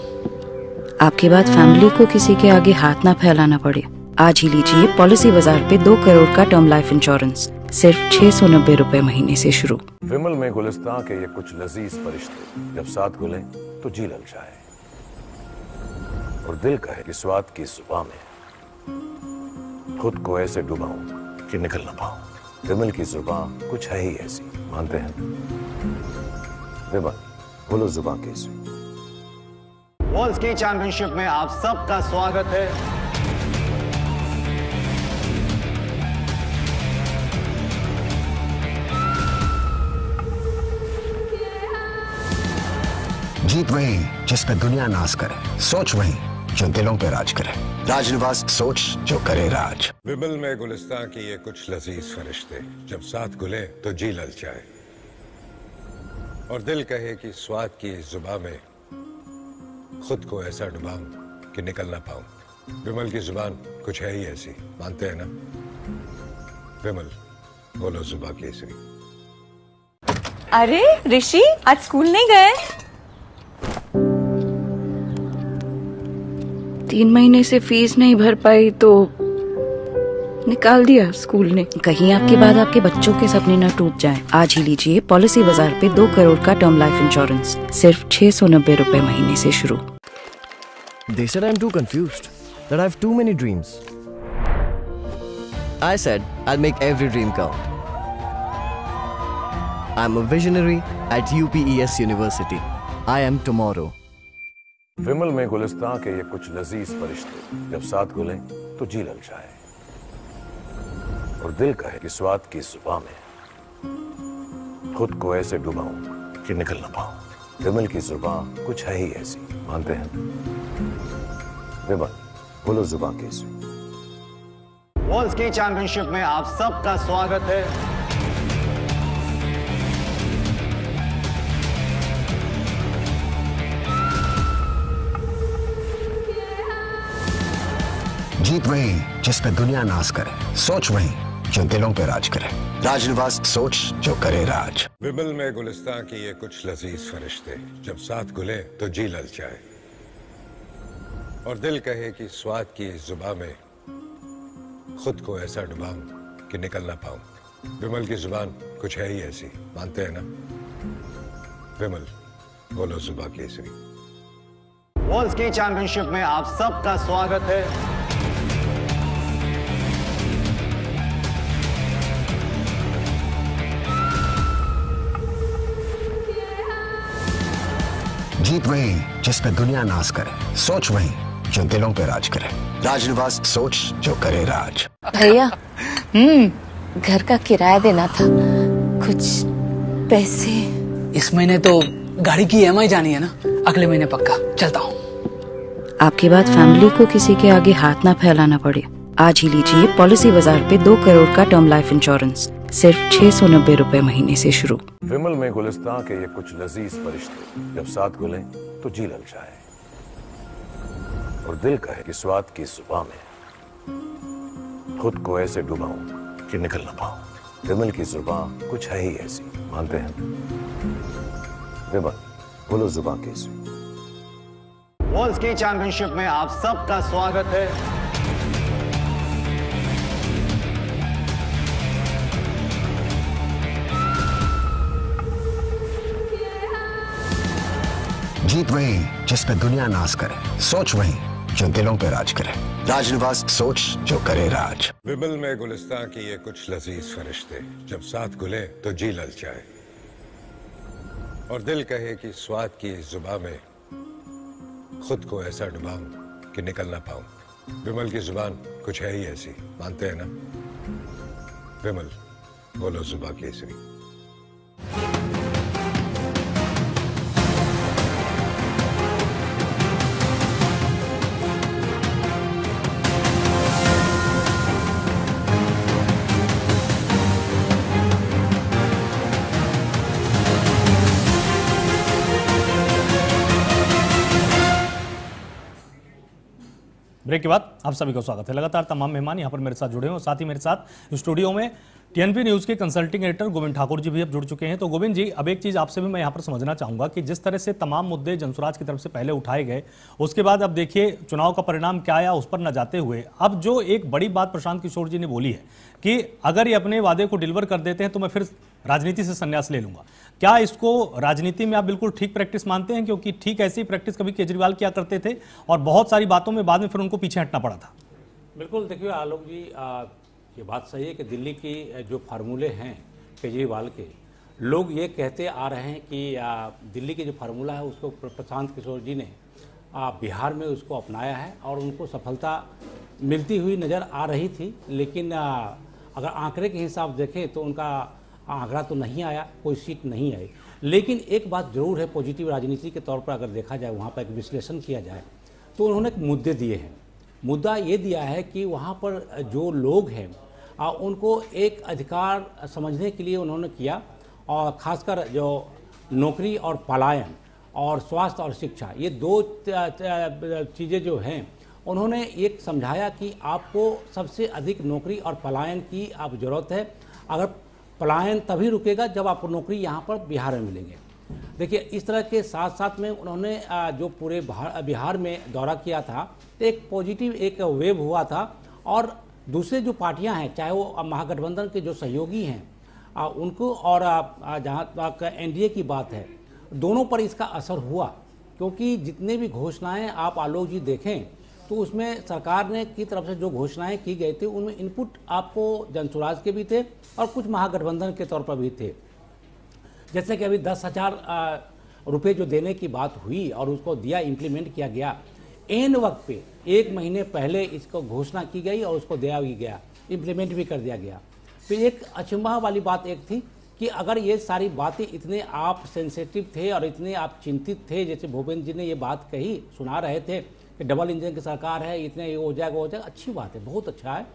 आपके बाद फैमिली को किसी के आगे हाथ ना फैलाना पड़े। आज ही लीजिए पॉलिसी बाजार पे 2 करोड़ का टर्म लाइफ इंश्योरेंस, सिर्फ 690 रुपए महीने से शुरू। विमल में गुलिस्तां के ये कुछ लजीज फरिश्ते जब साथ घुले तो जी ललचाए और दिल कहे कि स्वाद की जुबां में खुद को ऐसे डुबाऊं कि निकल ना पाऊं। विमल की जुबां कुछ है ही ऐसी, मानते हैं? विमल बोलो जुबां कैसी। वर्ल्ड स्की चैंपियनशिप में आप सबका स्वागत है। जीत वही जिस पे दुनिया नाज करे, सोच वही जो दिलों पे राज करे। राजनिवास, सोच जो करे राज। विमल में गुलिस्तां की ये कुछ लजीज फरिश्ते जब साथ घुले तो जी ललचाए और दिल कहे कि स्वाद की इस जुबां में खुद को ऐसा डुबाऊं कि निकल ना पाऊं। विमल की जुबान कुछ है ही ऐसी, मानते हैं ना? विमल बोलो जुबां केसरी। अरे ऋषि, आज स्कूल नहीं गए? 3 महीने से फीस नहीं भर पाई तो निकाल दिया स्कूल ने। कहीं आपके बाद आपके बच्चों के सपने न टूट जाएं। आज ही लीजिए पॉलिसी बाजार पे 2 करोड़ का टर्म लाइफ इंश्योरेंस, सिर्फ 690 रुपए महीने से शुरू। They said I'm too confused, that I have too many dreams. I said I'll make every dream count. I'm a visionary at UPES University. I am tomorrow. विमल में गुलिस्तां के ये कुछ लजीज फरिश्ते जब साथ घुले तो जी ललचाए और दिल कहे कि स्वाद की जुबां में खुद को ऐसे डुबाऊं कि निकल ना पाऊं। विमल की जुबां कुछ है ही ऐसी, मानते हैं? विमल बोलो जुबां कैसी। वर्ल्ड स्की चैंपियनशिप में आप सबका स्वागत है। जीत वही जिस पे दुनिया नाज करे, सोच वही जो दिलों पे राज करे। राजनिवास, सोच जो करे राज। विमल में गुलिस्तां की ये कुछ लजीज फरिश्ते जब साथ घुले तो जी ललचाए और दिल कहे कि स्वाद की इस जुबां में खुद को ऐसा डुबाऊं कि निकल ना पाऊं। विमल की जुबान कुछ है ही ऐसी, मानते हैं ना? विमल बोलो जुबां केसरी। वर्ल्ड स्की चैंपियनशिप में आप सबका स्वागत है। जीत वही जिस पे दुनिया नाज करे, सोच वही जो दिलों पे राज करे। राजनिवास, सोच जो करे राज। भैया घर का किराया देना था, कुछ पैसे। इस महीने तो गाड़ी की EMI जानी है ना, अगले महीने पक्का चलता हूँ। आपके बाद फैमिली को किसी के आगे हाथ ना फैलाना पड़े। आज ही लीजिए पॉलिसी बाजार पे 2 करोड़ का टर्म लाइफ इंश्योरेंस, सिर्फ 690 रुपए महीने से शुरू। विमल में गुलिस्तां के ये कुछ लजीज फरिश्ते जब साथ घुले तो जी ललचाए और दिल कहे कि स्वाद की जुबां में खुद को ऐसे डुबाऊं कि निकल ना पाऊं। विमल की जुबान कुछ है ही ऐसी, मानते हैं? विमल, बोलो जुबान कैसी? वर्ल्ड स्की चैंपियनशिप में आप सबका स्वागत है। जीत वही जिस पे दुनिया नाज करे, सोच वही जो दिलों पे राज करे। राजनिवास, सोच जो करे राज। विमल में गुलिस्तान की ये कुछ लजीज फरिश्ते, जब साथ घुले तो जी ललचाए और दिल कहे कि स्वाद की इस जुबां में खुद को ऐसा डुबाऊं कि निकल ना पाऊं। विमल की जुबान कुछ है ही ऐसी, मानते हैं ना? विमल, बोलो जुबान कैसी? ब्रेक के बाद आप सभी का स्वागत है। लगातार तमाम मेहमान यहां पर मेरे साथ जुड़े हैं और साथ ही मेरे साथ स्टूडियो में टीएनपी न्यूज के कंसल्टिंग एडिटर गोविंद ठाकुर जी भी अब जुड़ चुके हैं। तो गोविंद जी, अब एक चीज आपसे भी मैं यहां पर समझना चाहूंगा कि जिस तरह से तमाम मुद्दे जनसुराज की तरफ से पहले उठाए गए, उसके बाद अब देखिए चुनाव का परिणाम क्या आया, उस पर न जाते हुए अब जो एक बड़ी बात प्रशांत किशोर जी ने बोली है कि अगर ये अपने वादे को डिलीवर कर देते हैं तो मैं फिर राजनीति से संन्यास ले लूंगा। क्या इसको राजनीति में आप बिल्कुल ठीक प्रैक्टिस मानते हैं? क्योंकि ठीक ऐसी प्रैक्टिस कभी केजरीवाल किया करते थे और बहुत सारी बातों में बाद में फिर उनको पीछे हटना पड़ा था। बिल्कुल, देखिए आलोक जी, ये बात सही है कि दिल्ली की जो फार्मूले हैं केजरीवाल के, लोग ये कहते आ रहे हैं कि दिल्ली के जो फार्मूला है उसको प्रशांत किशोर जी ने बिहार में उसको अपनाया है और उनको सफलता मिलती हुई नज़र आ रही थी। लेकिन अगर आंकड़े के हिसाब देखें तो उनका आंकड़ा तो नहीं आया, कोई सीट नहीं आई। लेकिन एक बात जरूर है, पॉजिटिव राजनीति के तौर पर अगर देखा जाए, वहाँ पर एक विश्लेषण किया जाए तो उन्होंने एक मुद्दे दिए हैं। मुद्दा ये दिया है कि वहाँ पर जो लोग हैं उनको एक अधिकार समझने के लिए उन्होंने किया, और ख़ासकर जो नौकरी और पलायन और स्वास्थ्य और शिक्षा, ये दो चीज़ें जो हैं उन्होंने एक समझाया कि आपको सबसे अधिक नौकरी और पलायन की आप ज़रूरत है। अगर पलायन तभी रुकेगा जब आपको नौकरी यहाँ पर बिहार में मिलेंगे। देखिए, इस तरह के साथ साथ में उन्होंने जो पूरे बिहार में दौरा किया था तो एक पॉजिटिव एक वेव हुआ था, और दूसरे जो पार्टियां हैं, चाहे वो महागठबंधन के जो सहयोगी हैं उनको, और जहाँ तक एनडीए की बात है, दोनों पर इसका असर हुआ। क्योंकि जितने भी घोषणाएं आप आलोक जी देखें तो उसमें सरकार ने की तरफ से जो घोषणाएं की गई थी उनमें इनपुट आपको जनसुराज के भी थे और कुछ महागठबंधन के तौर पर भी थे। जैसे कि अभी 10,000 रुपये जो देने की बात हुई और उसको दिया, इम्प्लीमेंट किया गया, एन वक्त पे 1 महीने पहले इसको घोषणा की गई और उसको दिया भी गया, इम्प्लीमेंट भी कर दिया गया। फिर एक अचंभा वाली बात एक थी कि अगर ये सारी बातें इतने आप सेंसिटिव थे और इतने आप चिंतित थे, जैसे भूपेंद्र जी ने ये बात कही, सुना रहे थे कि डबल इंजन की सरकार है, इतने ये हो जाएगा, अच्छी बात है, बहुत अच्छा है।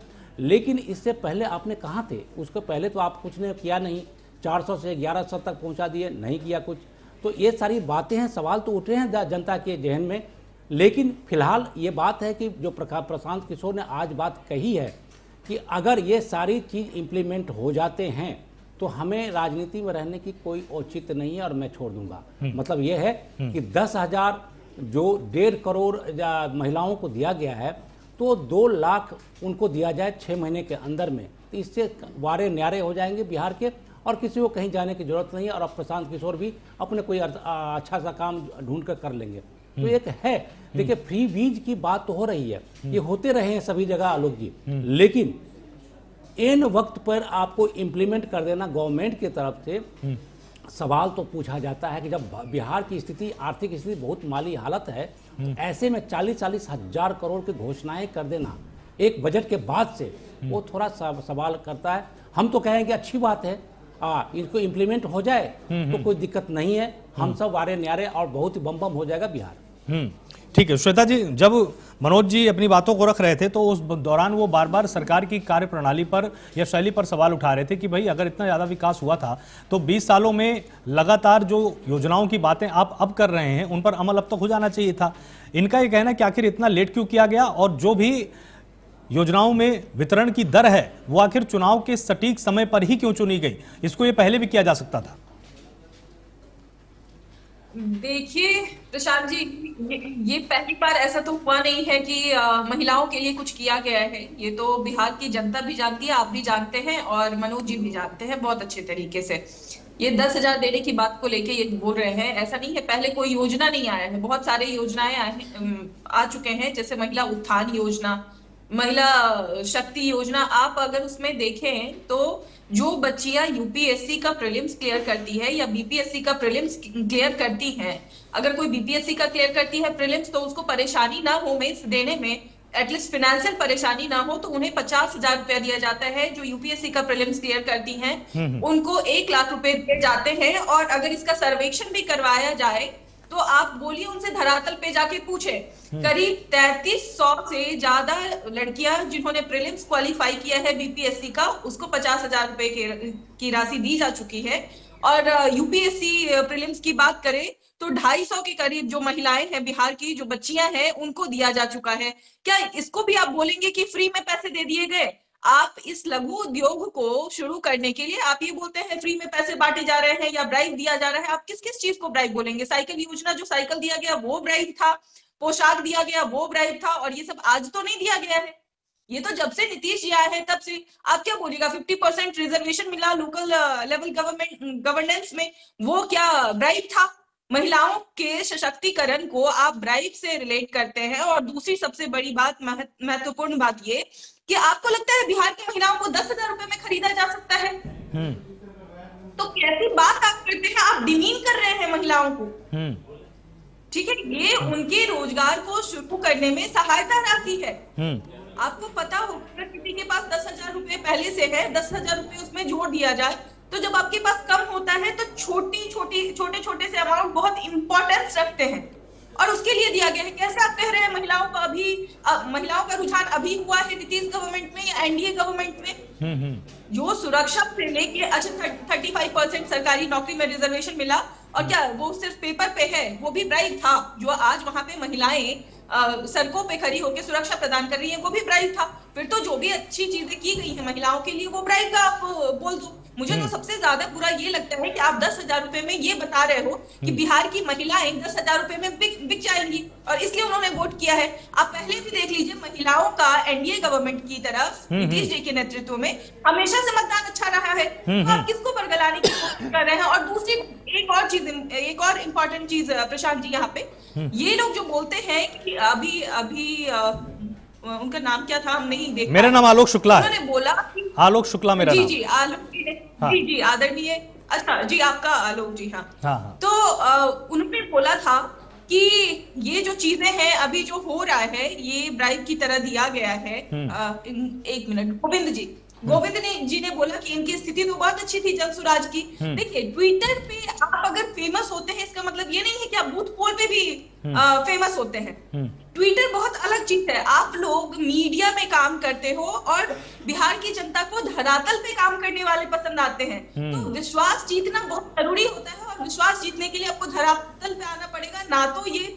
लेकिन इससे पहले आपने कहाँ थे? उसके पहले तो आप कुछ ने किया नहीं, 400 से 1100 तक पहुँचा दिए, नहीं किया कुछ। तो ये सारी बातें हैं, सवाल तो उठ रहे हैं जनता के जहन में। लेकिन फिलहाल ये बात है कि जो प्रशांत किशोर ने आज बात कही है कि अगर ये सारी चीज़ इम्प्लीमेंट हो जाते हैं तो हमें राजनीति में रहने की कोई औचित्य नहीं है और मैं छोड़ दूंगा। मतलब ये है कि 10,000 जो 1.5 करोड़ महिलाओं को दिया गया है तो 2 लाख उनको दिया जाए 6 महीने के अंदर में, तो इससे वारे न्यारे हो जाएंगे बिहार के और किसी को कहीं जाने की जरूरत नहीं है, और अब प्रशांत किशोर भी अपने कोई अच्छा सा काम ढूंढ कर लेंगे। तो एक है, देखिए फ्री बीज की बात तो हो रही है, ये होते रहे हैं सभी जगह आलोक जी, लेकिन इन वक्त पर आपको इम्प्लीमेंट कर देना गवर्नमेंट की तरफ से, सवाल तो पूछा जाता है कि जब बिहार की स्थिति, आर्थिक स्थिति बहुत माली हालत है, ऐसे में 40-40 हजार करोड़ की घोषणाएं कर देना एक बजट के बाद से, वो थोड़ा सवाल करता है। हम तो कहेंगे अच्छी बात है, इनको इम्प्लीमेंट हो जाए तो कोई दिक्कत नहीं है, हम सब वारे न्यारे और बहुत ही बम बम हो जाएगा बिहार। ठीक है श्वेता जी, जब मनोज जी अपनी बातों को रख रहे थे तो उस दौरान वो बार बार सरकार की कार्यप्रणाली पर या शैली पर सवाल उठा रहे थे कि भाई अगर इतना ज़्यादा विकास हुआ था तो 20 सालों में लगातार जो योजनाओं की बातें आप अब कर रहे हैं उन पर अमल अब तक हो जाना चाहिए था। इनका ये कहना है कि आखिर इतना लेट क्यों किया गया, और जो भी योजनाओं में वितरण की दर है वो आखिर चुनाव के सटीक समय पर ही क्यों चुनी गई? इसको ये पहले भी किया जा सकता था। देखिए प्रशांत जी, ये पहली बार ऐसा तो हुआ नहीं है कि महिलाओं के लिए कुछ किया गया है। ये तो बिहार की जनता भी जानती है, आप भी जानते हैं और मनोज जी भी जानते हैं बहुत अच्छे तरीके से। ये 10,000 देने की बात को लेके ये बोल रहे हैं, ऐसा नहीं है पहले कोई योजना नहीं आया है, बहुत सारे योजनाएं आ चुके हैं, जैसे महिला उत्थान योजना, महिला शक्ति योजना। आप अगर उसमें देखें तो जो बच्चियां यूपीएससी का प्रीलिम्स क्लियर करती है या बीपीएससी का प्रीलिम्स क्लियर करती हैं, अगर कोई बीपीएससी का क्लियर करती है प्रीलिम्स तो उसको परेशानी ना हो मेंस देने में, एटलीस्ट फाइनेंशियल परेशानी ना हो, तो उन्हें 50,000 रुपया दिया जाता है। जो यूपीएससी का प्रीलिम्स क्लियर करती हैं उनको 1 लाख रुपए दिए जाते हैं। और अगर इसका सर्वेक्षण भी करवाया जाए तो आप बोलिए उनसे धरातल पे जाके पूछे, करीब 3300 से ज्यादा लड़कियां जिन्होंने प्रीलिम्स क्वालिफाई किया है बीपीएससी का, उसको 50,000 रुपए की राशि दी जा चुकी है। और यूपीएससी प्रीलिम्स की बात करें तो 250 के करीब जो महिलाएं हैं बिहार की, जो बच्चियां हैं, उनको दिया जा चुका है। क्या इसको भी आप बोलेंगे कि फ्री में पैसे दे दिए गए? आप इस लघु उद्योग को शुरू करने के लिए आप ये बोलते हैं फ्री में पैसे बांटे जा रहे हैं या ब्राइब दिया जा रहा है। आप किस किस चीज को ब्राइब बोलेंगे? साइकिल योजना, जो साइकिल दिया गया वो ब्राइब था, पोशाक दिया गया वो ब्राइब था, और ये सब आज तो नहीं दिया गया है, ये तो जब से नीतीश जी आए हैं तब से। आप क्या बोलिएगा 50% रिजर्वेशन मिला लोकल लेवल गवर्नेंस में, वो क्या ब्राइब था? महिलाओं के सशक्तिकरण को आप ब्राइब से रिलेट करते हैं। और दूसरी सबसे बड़ी बात, महत्वपूर्ण बात ये कि आपको लगता है बिहार की महिलाओं को 10,000 रुपए में खरीदा जा सकता है? तो कैसी बात आप करते हैं? आप डिमीन कर रहे हैं महिलाओं को। ठीक है, ये उनके रोजगार को शुरू करने में सहायता राशि है। आपको पता होगा किसी के पास 10,000 रुपए पहले से है, 10,000 रुपए उसमें जोड़ दिया जाए तो जब आपके पास कम होता है तो छोटे से अमाउंट बहुत इंपॉर्टेंस रखते हैं, और उसके लिए दिया गया है। कैसे आप कह रहे हैं महिलाओं का महिलाओं का रुझान अभी हुआ है नीतीश गवर्नमेंट में या एनडीए गवर्नमेंट में? जो सुरक्षा से लेके, अच्छा 35% सरकारी नौकरी में रिजर्वेशन मिला, और क्या वो सिर्फ पेपर पे है? वो भी ब्राइब था। जो आज वहां पे महिलाएं सड़कों पे खड़ी होकर सुरक्षा प्रदान कर रही हैं, वो भी ब्राइब था। फिर तो जो भी अच्छी चीजें की गई हैं महिलाओं के लिए वो ब्राइब का आप बोल दो। मुझे तो सबसे ज्यादा बुरा ये लगता है कि आप 10,000 रुपए में ये बता रहे हो कि बिहार की महिलाएं 10,000 रुपए में बिक जाएंगी, और इसलिए उन्होंने वोट किया है। आप पहले भी देख लीजिए, महिलाओं का एनडीए गवर्नमेंट की तरफ नीतीश जी के नेतृत्व में हमेशा से मतदान अच्छा रहा है। तो आप किसको बरगलाने की कोशिश कर रहे हैं? और दूसरी एक और इम्पोर्टेंट चीज प्रशांत जी, यहाँ पे ये लोग जो बोलते हैं कि अभी उनका नाम क्या था, हम नहीं देख, मेरा नाम आलोक शुक्ला है। उन्होंने बोला कि आलोक शुक्ला मेरा नाम। जी आलोक जी ने, जी आदरणीय, अच्छा जी आपका आलोक जी, हाँ। तो उन्होंने बोला था कि ये जो चीजें हैं अभी जो हो रहा है ये ब्राइब की तरह दिया गया है। एक मिनट, गोविंद जी ने बोला कि इनकी स्थिति तो बहुत अच्छी थी जन सुराज की। देखिए, ट्विटर पे आप अगर फेमस होते हैं इसका मतलब ये नहीं है कि आप बूथ पोल पे भी फेमस होते हैं। ट्विटर बहुत अलग चीज है। आप लोग मीडिया में काम करते हो और बिहार की जनता को धरातल पे काम करने वाले पसंद आते हैं। तो विश्वास जीतना बहुत जरूरी होता है, और विश्वास जीतने के लिए आपको धरातल पे आना पड़ेगा। ना तो ये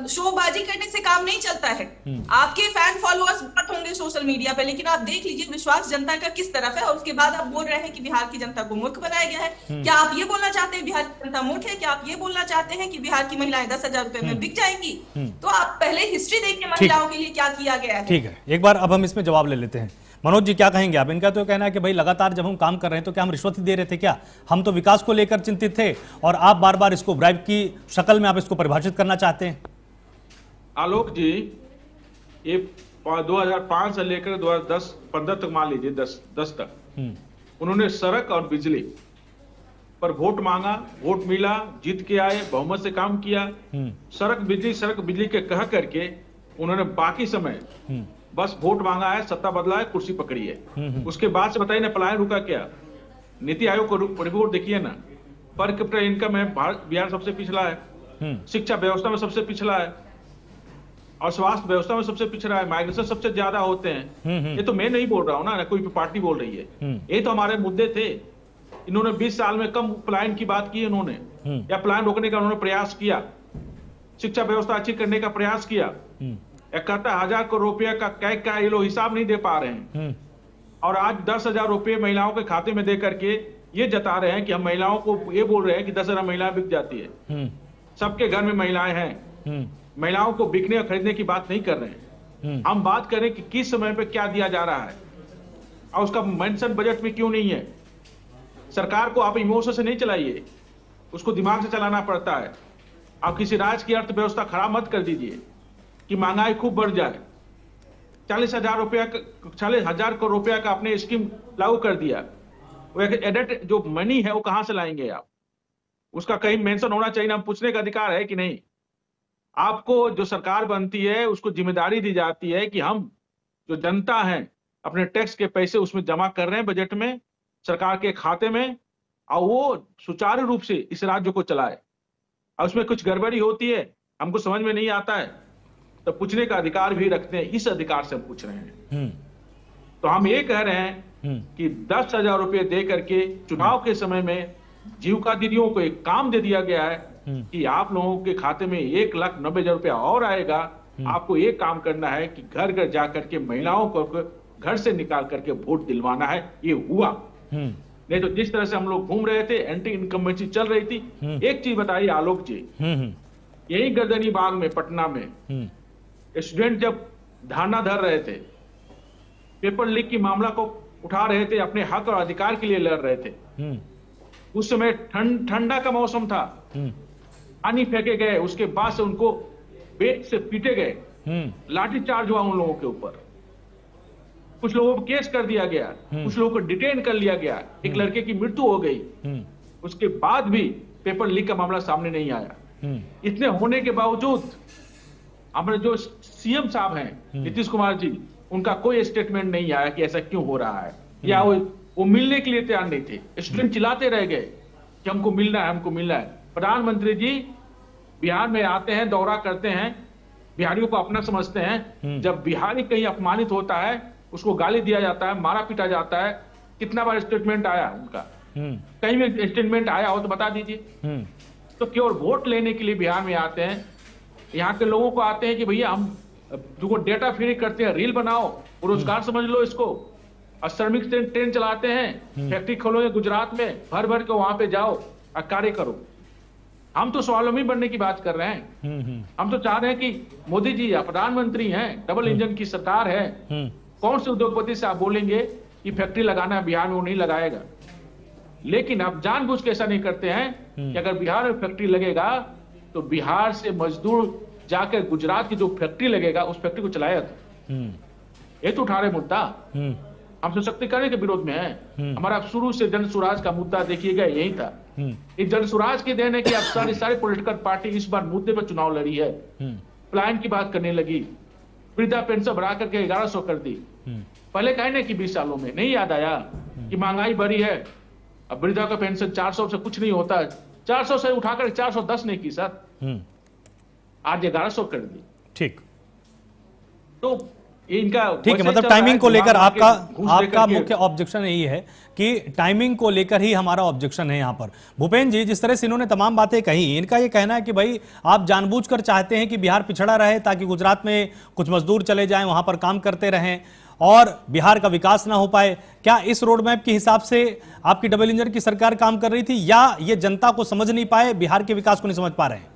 शोबाजी करने से काम नहीं चलता है। आपके फैन फॉलोअर्स बहुत होंगे सोशल मीडिया पे, लेकिन आप देख लीजिए विश्वास जनता का किस तरफ है। और उसके बाद आप बोल रहे हैं कि बिहार की जनता को मूर्ख बनाया गया है। क्या आप ये बोलना चाहते हैं बिहार की जनता मूर्ख है? क्या आप ये बोलना चाहते हैं कि बिहार की महिलाएं 10,000 रुपए में बिक जाएंगी? तो आप पहले हिस्ट्री देखिए महिलाओं के लिए क्या किया गया है। ठीक है, एक बार अब हम इसमें जवाब ले लेते हैं। मनोज जी क्या कहेंगे आप? इनका तो कहना है कि भाई लगातार जब हम काम कर रहे हैं तो क्या हम रिश्वत ही दे रहे थे क्या? हम तो विकास को लेकर चिंतित थे और आप बार बार इसको ब्राइब की शक्ल में आप इसको परिभाषित करना चाहते हैं। आलोक जी, ये 2005 से लेकर 2010-15 तक मान लीजिए 10 तक उन्होंने सड़क और बिजली पर वोट मांगा, वोट मिला, जीत के आए, बहुमत से काम किया। सड़क बिजली के कह करके उन्होंने बाकी समय बस वोट मांगा है, सत्ता बदला है, कुर्सी पकड़ी है। उसके बाद से बताइए ना पलायन रुका क्या? नीति आयोग को रिपोर्ट देखिए ना, पर कैपिटा इनकम है बिहार सबसे पिछड़ा है, शिक्षा व्यवस्था में सबसे पिछड़ा है, और स्वास्थ्य व्यवस्था में सबसे पिछड़ा है, माइग्रेशन सबसे ज्यादा होते हैं। ये तो मैं नहीं बोल रहा हूँ ना, कोई पार्टी बोल रही है। ये तो हमारे मुद्दे थे। इन्होंने 20 साल में कम पलायन की बात की इन्होंने, या पलायन रोकने का उन्होंने प्रयास किया, शिक्षा व्यवस्था अच्छी करने का प्रयास किया। 71,000 करोड़ रुपया का कैग का ये लोग हिसाब नहीं दे पा रहे हैं। और आज 10,000 रुपये महिलाओं के खाते में दे करके ये जता रहे हैं कि हम महिलाओं को ये बोल रहे हैं कि 10,000 महिलाएं बिक जाती है। सबके घर में महिलाएं हैं, महिलाओं को बिकने और खरीदने की बात नहीं कर रहे हैं। हम बात करें कि किस समय पे क्या दिया जा रहा है और उसका मेंशन बजट में क्यों नहीं है। सरकार को आप इमोशन से नहीं चलाइए, उसको दिमाग से चलाना पड़ता है। आप किसी राज्य की अर्थव्यवस्था खराब मत कर दीजिए कि महंगाई खूब बढ़ जाए। 40,000 करोड़ रुपया का आपने स्कीम लागू कर दिया, वो एडेड जो मनी है वो कहां से लाएंगे आप? उसका कहीं मेंशन होना चाहिए ना, पूछने का अधिकार है कि नहीं? आपको जो सरकार बनती है उसको जिम्मेदारी दी जाती है कि हम जो जनता है अपने टैक्स के पैसे उसमें जमा कर रहे हैं बजट में, सरकार के खाते में, और वो सुचारू रूप से इस राज्य को चलाए। और उसमें कुछ गड़बड़ी होती है, हमको समझ में नहीं आता है, तो पूछने का अधिकार भी रखते हैं। इस अधिकार से हम पूछ रहे हैं। तो हम ये कह रहे हैं कि 10,000 रुपये दे करके चुनाव के समय में जीविका दीदियों को एक काम दे दिया गया है कि आप लोगों के खाते में 1,90,000 रुपया और आएगा। आपको ये काम करना है कि घर घर जाकर के महिलाओं को घर से निकाल करके वोट दिलवाना है। ये हुआ नहीं तो जिस तरह से हम लोग घूम रहे थे, एंटी इनकम्बेंसी चल रही थी। एक चीज बताइए आलोक जी, यही गर्दनी बाग में पटना में स्टूडेंट जब धरना धर रहे थे, पेपर लीक की मामला को उठा रहे थे, अपने हक और अधिकार के लिए लड़ रहे थे, उस समय ठंडा का मौसम था, पानी फेंके गए, उसके बाद से उनको बेट से पीटे गए, लाठीचार्ज हुआ उन लोगों के ऊपर, कुछ लोगों को केस कर दिया गया, कुछ लोगों को डिटेन कर लिया गया, एक लड़के की मृत्यु हो गई। उसके बाद भी पेपर लीक का मामला सामने नहीं आया। इतने होने के बावजूद हमारे जो सीएम साहब हैं नीतीश कुमार जी, उनका कोई स्टेटमेंट नहीं आया कि ऐसा क्यों हो रहा है, या वो मिलने के लिए तैयार नहीं थे। स्टूडेंट चिल्लाते रह गए कि हमको मिलना है, हमको मिलना है। प्रधानमंत्री जी बिहार में आते हैं, दौरा करते हैं, बिहारियों को अपना समझते हैं। जब बिहारी कहीं अपमानित होता है, उसको गाली दिया जाता है, मारा पीटा जाता है, कितना बार स्टेटमेंट आया उनका? कहीं भी स्टेटमेंट आया हो तो बता दीजिए। तो केवल वोट लेने के लिए बिहार में आते हैं। यहाँ के लोगों को आते हैं कि भैया हम जो डेटा फ्री करते हैं, रील बनाओ, रोजगार समझ लो इसको, और श्रमिक ट्रेन चलाते हैं, फैक्ट्री खोलोगे गुजरात में, भर भर के वहां पे जाओ और कार्य करो। हम तो स्वावलंबी बनने की बात कर रहे हैं। हम तो चाह रहे हैं कि मोदी जी प्रधानमंत्री हैं, डबल इंजन की सरकार है। कौन से उद्योगपति से आप बोलेंगे कि फैक्ट्री लगाना है बिहार में, वो नहीं लगाएगा। लेकिन आप जानबूझ के ऐसा नहीं करते हैं कि अगर बिहार में फैक्ट्री लगेगा तो बिहार से मजदूर जाकर गुजरात की जो फैक्ट्री लगेगा उस फैक्ट्री को चलाया था। ये तो उठा रहे मुद्दा। हम सशक्तिकरण के विरोध में है। हमारा शुरू से जन स्वराज का मुद्दा देखिएगा यही था। इस जन स्वराज की देन है कि अब सारी पॉलिटिकल पार्टी इस बार मुद्दे पर चुनाव लड़ी है। प्लान की बात करने लगी, वृद्धा पेंशन बढ़ा करके 1100 कर दी। पहले कहे ना कि 20 सालों में नहीं याद आया कि महंगाई बढ़ी है, अब वृद्धा का पेंशन 400 से कुछ नहीं होता, 400 से उठाकर 410 नहीं की सर, आज 1100 कर दी। ठीक, तो इनका ठीक है, मतलब टाइमिंग को लेकर आपका मुख्य ऑब्जेक्शन यही है कि टाइमिंग को लेकर ही हमारा ऑब्जेक्शन है यहाँ पर। भूपेंद्र जी, जिस तरह से इन्होंने तमाम बातें कही, इनका ये कहना है कि भाई आप जानबूझकर चाहते हैं कि बिहार पिछड़ा रहे ताकि गुजरात में कुछ मजदूर चले जाएं, वहां पर काम करते रहें और बिहार का विकास ना हो पाए। क्या इस रोड मैप के हिसाब से आपकी डबल इंजन की सरकार काम कर रही थी, या ये जनता को समझ नहीं पाए, बिहार के विकास को नहीं समझ पा रहे हैं?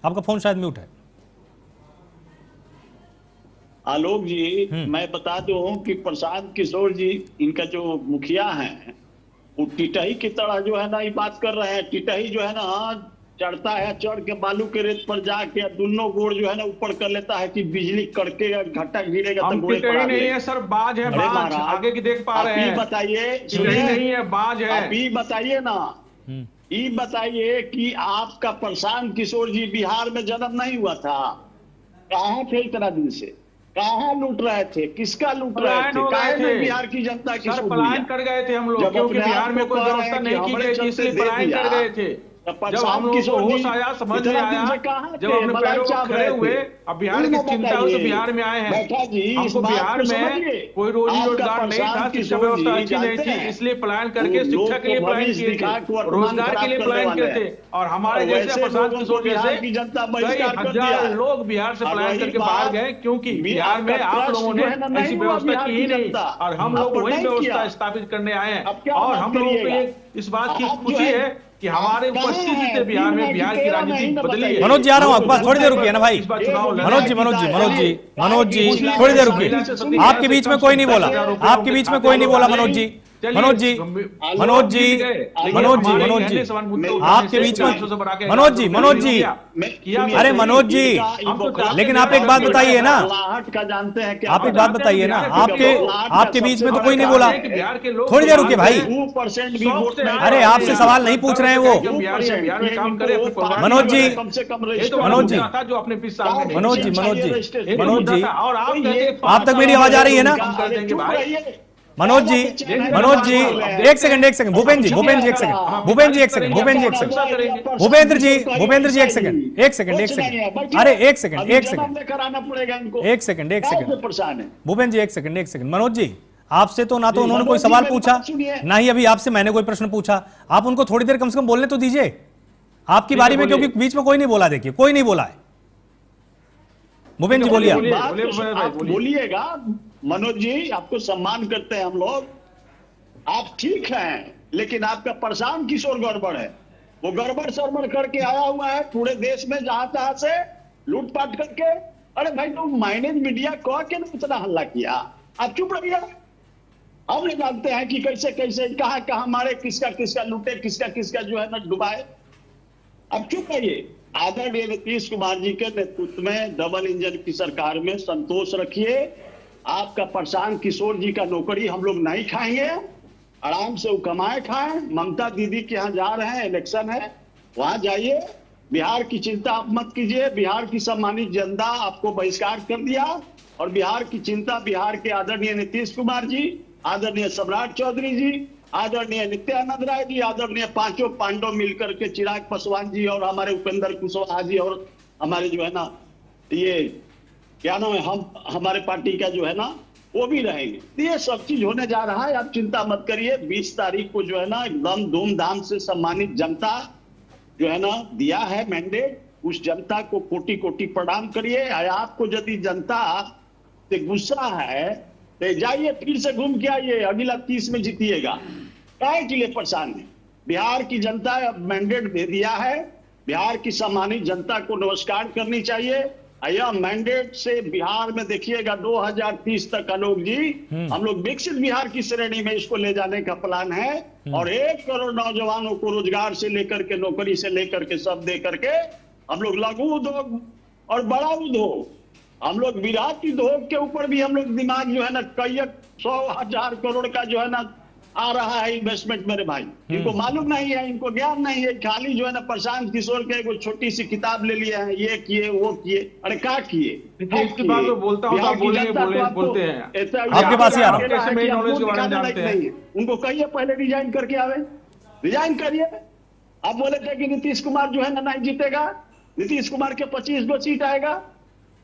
आपका फोन शायद म्यूट है। आलोक जी, मैं बता दूं कि प्रशांत किशोर जी, इनका जो मुखिया हैं, वो टिटही की तरह जो है ना ये बात कर रहे हैं। टिटही जो है ना चढ़ता है, चढ़ के बालू के रेत पर जाके दोनों गोड़ जो है ना ऊपर कर लेता है कि बिजली कड़के घटा गिरेगा तो गोड़े पर नहीं है सर, बाज है, बाज आगे की देख पा रहे हैं। बताइए, नहीं है, बाज है। अभी बताइए ना, ये बताइए कि आपका प्रशांत किशोर जी बिहार में जन्म नहीं हुआ था? कहाँ थे इतना दिन से? कहाँ लूट रहे थे? किसका लूट रहे थे? बिहार की जनता की पलायन कर गए थे हम लोग, क्योंकि बिहार में कोई व्यवस्था नहीं की गई, इसलिए पलायन कर गए थे। जब हम लोगों को होश आया, समझ में आया, जब अपने पैरों पर खड़े हुए, अब बिहार की चिंता हो तो बिहार में आए हैं। हमको बिहार में कोई रोजी रोजगार नहीं था, शिक्षा व्यवस्था अच्छी नहीं थी, इसलिए पलायन करके शिक्षा के लिए पलायन किए थे, रोजगार के लिए पलायन किए थे। और हमारे जैसे प्रशांत किशोर जैसे कई हजार लोग बिहार से पलायन करके बाहर गए, क्योंकि बिहार में आप लोगों ने ऐसी व्यवस्था की ही नहीं, और हम लोग वही व्यवस्था स्थापित करने आए हैं। और हम लोगों को इस बात की खुशी है कि हमारे उपस्थिति से बिहार में बिहार की राजनीति बदली है। मनोज जी आ रहा हूँ आपके पास, थोड़ी देर रुकिए ना भाई। मनोज जी थोड़ी देर रुकिए। आपके बीच में कोई नहीं बोला, आपके बीच में कोई नहीं बोला। मनोज जी आपके बीच में, मनोज जी अरे मनोज जी, लेकिन आप एक बात बताइए ना, आप एक बात बताइए ना, आपके बीच में तो कोई नहीं बोला। थोड़ी देर रुकिए भाई। अरे आपसे सवाल नहीं पूछ रहे हैं वो। मनोज जी आप तक मेरी आवाज आ रही है ना? मनोज जी एक सेकंड, भूपेंद्र जी एक सेकंड, भूपेंद्र जी एक सेकंड, अरे एक सेकंड, भूपेंद्र जी एक सेकंड। मनोज जी आपसे तो ना तो उन्होंने कोई सवाल पूछा, ना ही अभी आपसे मैंने कोई प्रश्न पूछा। आप उनको थोड़ी देर कम से कम बोलने तो दीजिए आपकी बारी में, क्योंकि बीच में कोई नहीं बोला। देखिए कोई नहीं बोला है। भूपेंद्र जी बोलिए। बोलिएगा मनोज जी, आपको सम्मान करते हैं हम लोग, आप ठीक हैं, लेकिन आपका प्रशांत किशोर गड़बड़ है। वो गड़बड़ सरबड़ करके आया हुआ है पूरे देश में, जहां तहां से लूटपाट करके। अरे भाई तुम माइनेज मीडिया कह के ना इतना हल्ला किया, आप चुप रहिए। हम नहीं जानते हैं कि कैसे कैसे कहां मारे, किसका लूटे, किसका जो है ना डुबाए। अब चुप रहिए। आदरणीय नीतीश कुमार जी के नेतृत्व में डबल इंजन की सरकार में संतोष रखिए। आपका प्रशांत किशोर जी का नौकरी हम लोग नहीं खाएंगे, आराम से वो कमाए खाएं। ममता दीदी के यहाँ जा रहे हैं, इलेक्शन है, वहां जाइए। बिहार की चिंता आप मत कीजिए। बिहार की सम्मानित जनता आपको बहिष्कार कर दिया, और बिहार की चिंता बिहार के आदरणीय नीतीश कुमार जी, आदरणीय सम्राट चौधरी जी, आदरणीय नित्यानंद राय जी, आदरणीय पांचों पांडव मिलकर के चिराग पासवान जी और हमारे उपेंद्र कुशवाहा जी और हमारे जो है ना ये क्या नाम है, हमारे पार्टी का जो है ना वो भी रहेंगे। ये सब चीज होने जा रहा है, आप चिंता मत करिए। 20 तारीख को जो है ना एकदम धूमधाम से सम्मानित जनता जो है ना दिया है मैंडेट, उस जनता को कोटि कोटि प्रणाम करिए। आपको यदि जनता से गुस्सा है तो जाइए फिर से घूम के आइए, अगला 30 में जीतिएगा। काय के लिए परेशान है? बिहार की जनता मैंडेट दे दिया है, बिहार की सम्मानित जनता को नमस्कार करनी चाहिए। यह मैंडेट से बिहार में देखिएगा 2030 तक आलोक जी हम लोग विकसित बिहार की श्रेणी में इसको ले जाने का प्लान है, और 1 करोड़ नौजवानों को रोजगार से लेकर के नौकरी से लेकर के सब दे करके हम लोग लघु उद्योग और बड़ा उद्योग, हम लोग विराट उद्योग के ऊपर भी हम लोग दिमाग जो है ना कई 100,000 करोड़ का जो है ना आ रहा है इन्वेस्टमेंट। मेरे भाई इनको मालूम नहीं है, इनको ज्ञान नहीं है, खाली जो है ना प्रशांत किशोर के एक छोटी सी किताब ले लिया है, ये किए वो किए। अरे क्या किए? इसके बाद तो बोलते हैं आपके पास ही आ रहा हूं। उनको कहिए पहले रिजाइन करके आवे, रिजाइन करिए। आप बोले थे कि नीतीश कुमार जो है ना नहीं जीतेगा, नीतीश कुमार के 25 गो सीट आएगा।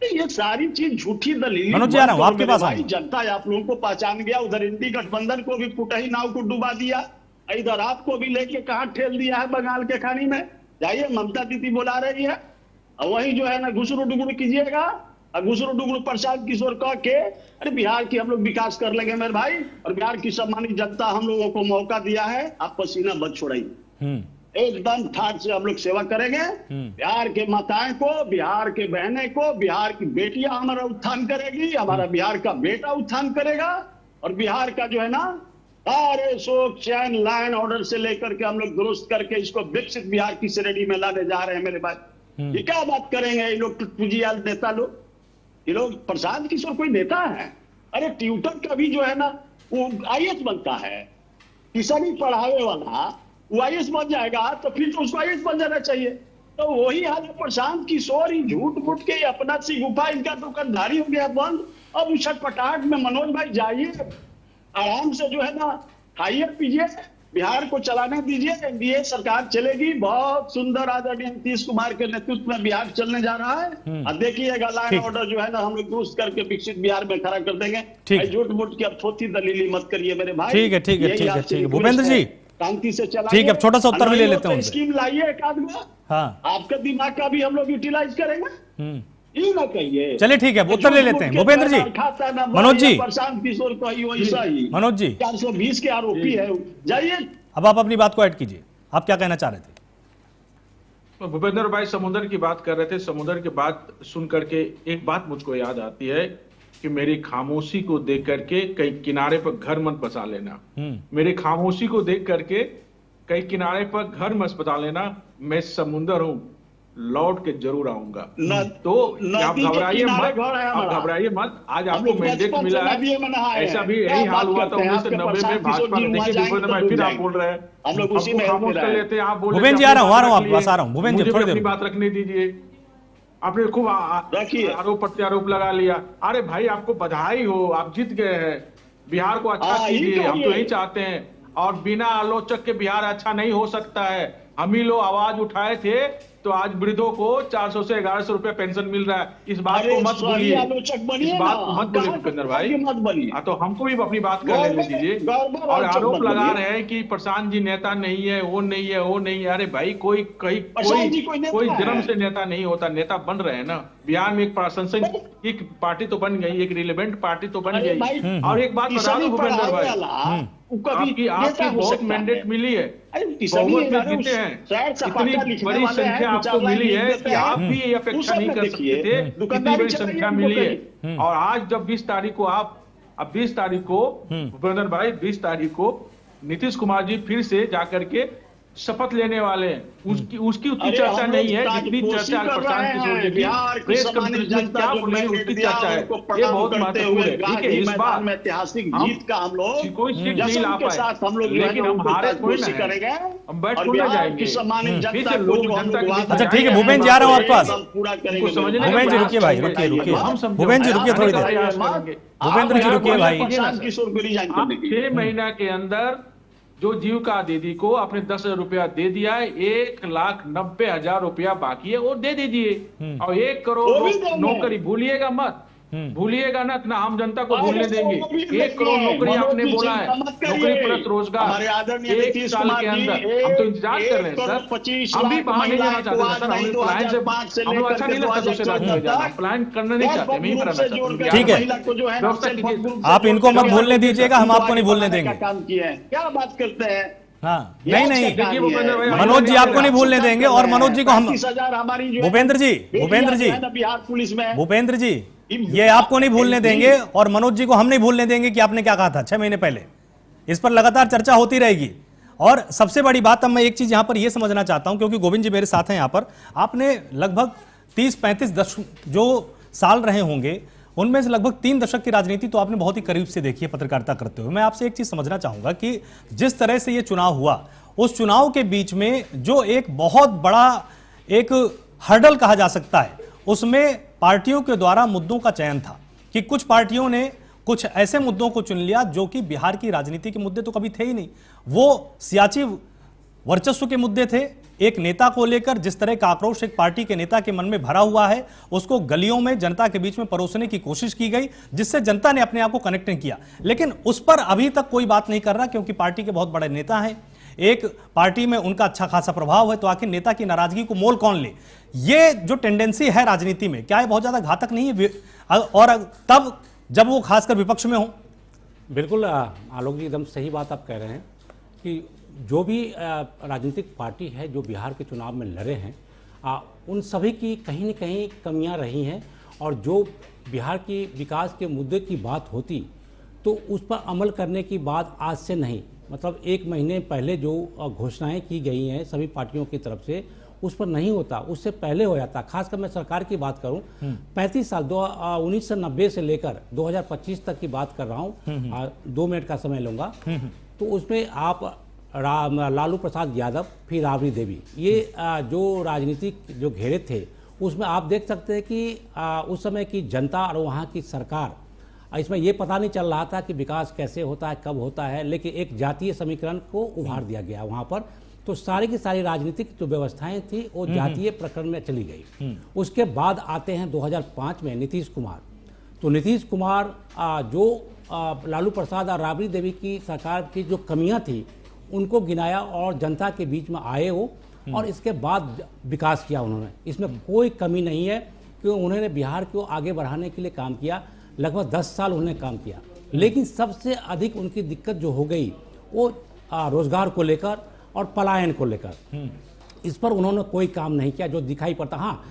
ये सारी चीज झूठी दलील। आपके पास जनता आप लोगों को पहचान गया। उधर इंडी गठबंधन को भी फुटही नाव को डुबा दिया, इधर आपको भी लेके कहां ठेल दिया है बंगाल के खानी में। जाइए, ममता दीदी बुला रही है, और वही जो है ना घुसरू डुगरू कीजिएगा, और घुसरू डुगरू प्रशांत किशोर कह के अरे बिहार की हम लोग विकास कर लेंगे मेरे भाई। और बिहार की सम्मानित जनता हम लोगों को मौका दिया है, आप पसीना मत छोड़ाइए, एकदम ठाठ से हम लोग सेवा करेंगे। बिहार के माताएं को, बिहार के बहने को, बिहार की बेटियां हमारा उत्थान करेगी, हमारा बिहार का बेटा उत्थान करेगा, और बिहार का जो है ना सारे शोक चैन लाइन ऑर्डर से लेकर के हम लोग दुरुस्त करके इसको विकसित बिहार की श्रेणी में लाने जा रहे हैं मेरे भाई। ये क्या बात करेंगे ये लोग पूंजीवाल नेता लोग? ये लोग प्रशांत किशोर कोई नेता है? अरे ट्यूटर का भी जो है ना वो IAS बनता है, किसानी पढ़ावे वाला वो IAS बन जाएगा, तो फिर तो उसको IAS बन जाना चाहिए। तो वही हाल है प्रशांत किशोर, ही झूठ मूठ के अपना सी गुफा इनका दुकानदारी हो गया बंद। अब उस छटपटाहट में मनोज भाई जाइए, आराम से जो है ना खाइए पीजिए, बिहार को चलाने दीजिए, एनडीए सरकार चलेगी। बहुत सुंदर आदरणीय नीतीश कुमार के नेतृत्व में बिहार चलने जा रहा है। और देखिएगा लॉ एंड ऑर्डर जो है ना हम लोग दुरुस्त करके विकसित बिहार में खड़ा कर देंगे। झूठ मूठ की अब थोड़ी दलीली मत करिए मेरे भाई। ठीक है, ठीक है, ठीक है, ठीक है भूपेंद्र जी, शांति से चला। ठीक है, छोटा सा उत्तर भी ले लेते हैं। स्कीम लाइए एक आदमी, आपका दिमाग का भी हम लोग यूटिलाइज करेंगे। ये ना कहिए। चलिए ठीक है, उत्तर ले लेते हैं भूपेंद्र जी। मनोज जी, प्रशांत किशोर को वैसा ही मनोज जी 420 के आरोपी है। जाइए, अब आप अपनी बात को ऐड कीजिए, आप क्या कहना चाह रहे थे? तो भूपेंद्र भाई समुद्र की बात कर रहे थे। समुद्र की बात सुन करके एक बात मुझको याद आती है कि मेरी खामोशी को देख करके कहीं किनारे पर घर मत बसा लेना। मेरी खामोशी को देख करके कहीं किनारे पर घर मत बसा लेना। मैं समुद्र हूं, लौट के जरूर आऊंगा। तो आप घबराइए मत, आप घबराइए मत। आज आपको मैंडेट मिला है। ऐसा भी यही हाल हुआ था 1990 में भाजपा में। देखिए भूपेंद्र भाई फिर आप बोल रहे हैं, हम लोग उसी में खामोश कर लेते हैं। आप बोल भूपेंद्र जी आ रहा हूँ, आपके पास आ रहा हूँ। भूपेंद्र जी थोड़ी देर अपनी बात रखने दीजिए। आपने खूब आरोप प्रत्यारोप लगा लिया। अरे भाई आपको बधाई हो, आप जीत गए हैं। बिहार को अच्छा कीजिए, हम तो यही चाहते हैं। और बिना आलोचक के बिहार अच्छा नहीं हो सकता है। हम ही लोग आवाज उठाए थे तो आज वृद्धों को 400 से 1100 रुपए पेंशन मिल रहा है। इस बात को मत भूलिए, इस बात को मत भूलिए भूपेंद्र भाई। तो हमको भी अपनी बात कर लेने दीजिए। और आरोप लगा रहे हैं कि प्रशांत जी नेता नहीं है, वो नहीं है, वो नहीं है। अरे भाई कोई जन्म से नेता नहीं होता, नेता बन रहे हैं ना। बिहार में एक प्रासंगिक पार्टी तो बन गई, एक रिलेवेंट पार्टी तो बन गई। और एक बात बता दो भूपेंद्र भाई, आपकी बहुत मैंडेट मिली है, बहुमत में जीते हैं। इतनी बड़ी संख्या आपको मिली है कि आप भी ये अपेक्षा नहीं कर सकते थे। इतनी बड़ी संख्या मिली है। और आज जब 20 तारीख को अब 20 तारीख को भूपेंद्र भाई 20 तारीख को नीतीश कुमार जी फिर से जाकर के शपथ लेने वाले हैं। उसकी उतनी चर्चा नहीं है जितनी चर्चा प्रशांत किशोर जी की प्रेस कॉन्फ्रेंस में क्या बोले उसकी चर्चा है। ये बहुत महत्वपूर्ण है। ठीक है, इस बार ऐतिहासिक जीत का हम लोग कोई सीट नहीं ला पाए, लेकिन हम हारे थोड़ी करेंगे, हम बैठ थोड़ी ना जाएंगे। अच्छा ठीक है भूपेंद्र जी आ रहा हूँ आपके पास। भूपेंद्र जी रुकिए भाई, रुकिए भूपेंद्र जी रुकिए थोड़ी देर। भूपेंद्र जी रुकिए भाई। 6 महीना के अंदर जो जीविका दीदी को आपने 10,000 रुपया दे दिया है, 1,90,000 रुपया बाकी है, वो दे दीजिए। और 1 करोड़ नौकरी भूलिएगा मत, भूलिएगा ना हम जनता को भूलने देंगे। 1 करोड़ नौकरी आपने बोला है, नौकरी प्लस रोजगार 1 साल के अंदर। हम तो इंतजार कर रहे हैं सर, हम भी बाहर नहीं जाना चाहते सर। हमें प्लान से हम लोग अच्छा नहीं लगता दूसरे राज्य में जाना, प्लान करना नहीं चाहते, नहीं करना चाहते। ठीक है, व्यवस्था कीजिए, आप इनको मत भूलने दीजिएगा, हम आपको नहीं भूलने देंगे। क्या बात करते हैं? हाँ नहीं, मनोज जी आपको नहीं भूलने देंगे। और मनोज जी को हम, भूपेंद्र जी बिहार पुलिस में, भूपेंद्र जी ये आपको नहीं भूलने देंगे और मनोज जी को हम नहीं भूलने देंगे कि आपने क्या कहा था 6 महीने पहले। इस पर लगातार चर्चा होती रहेगी। और सबसे बड़ी बात, अब मैं एक चीज यहां पर यह समझना चाहता हूं, क्योंकि गोविंद जी मेरे साथ हैं यहां पर। आपने लगभग 30-35 दशक जो साल रहे होंगे, उनमें से लगभग 3 दशक की राजनीति तो आपने बहुत ही करीब से देखी है पत्रकारिता करते हुए। मैं आपसे एक चीज समझना चाहूंगा कि जिस तरह से ये चुनाव हुआ, उस चुनाव के बीच में जो एक बहुत बड़ा एक हर्डल कहा जा सकता है, उसमें पार्टियों के द्वारा मुद्दों का चयन था कि कुछ पार्टियों ने कुछ ऐसे मुद्दों को चुन लिया जो कि बिहार की राजनीति के मुद्दे तो कभी थे ही नहीं। वो सियासी वर्चस्व के मुद्दे थे। एक नेता को लेकर जिस तरह का आक्रोश एक पार्टी के नेता के मन में भरा हुआ है, उसको गलियों में जनता के बीच में परोसने की कोशिश की गई, जिससे जनता ने अपने आप को कनेक्ट नहीं किया। लेकिन उस पर अभी तक कोई बात नहीं कर रहा, क्योंकि पार्टी के बहुत बड़े नेता हैं, एक पार्टी में उनका अच्छा खासा प्रभाव है, तो आखिर नेता की नाराजगी को मोल कौन ले? ये जो टेंडेंसी है राजनीति में, क्या ये बहुत ज्यादा घातक नहीं है? और तब जब वो खासकर विपक्ष में हो। बिल्कुल आलोक जी, एकदम सही बात आप कह रहे हैं कि जो भी राजनीतिक पार्टी है जो बिहार के चुनाव में लड़े हैं, उन सभी की कहीं न कहीं कमियां रही हैं। और जो बिहार की विकास के मुद्दे की बात होती तो उस पर अमल करने की बात आज से नहीं, मतलब 1 महीने पहले जो घोषणाएं की गई हैं सभी पार्टियों की तरफ से, उस पर नहीं होता, उससे पहले हो जाता। खासकर मैं सरकार की बात करूं, 35 साल 1990 से लेकर 2025 तक की बात कर रहा हूं, 2 मिनट का समय लूंगा। तो उसमें आप लालू प्रसाद यादव, फिर राबड़ी देवी, ये जो राजनीतिक जो घेरे थे, उसमें आप देख सकते हैं कि उस समय की जनता और वहाँ की सरकार इसमें ये पता नहीं चल रहा था कि विकास कैसे होता है, कब होता है, लेकिन एक जातीय समीकरण को उभार दिया गया वहाँ पर। तो सारी की सारी राजनीतिक जो व्यवस्थाएं थी वो जातीय प्रकरण में चली गई। उसके बाद आते हैं 2005 में नीतीश कुमार। तो नीतीश कुमार जो लालू प्रसाद और राबड़ी देवी की सरकार की जो कमियां थी उनको गिनाया और जनता के बीच में आए वो, और इसके बाद विकास किया उन्होंने। इसमें कोई कमी नहीं है कि उन्होंने बिहार को आगे बढ़ाने के लिए काम किया। लगभग 10 साल उन्होंने काम किया, लेकिन सबसे अधिक उनकी दिक्कत जो हो गई वो रोजगार को लेकर और पलायन को लेकर, इस पर उन्होंने कोई काम नहीं किया जो दिखाई पड़ता। हाँ,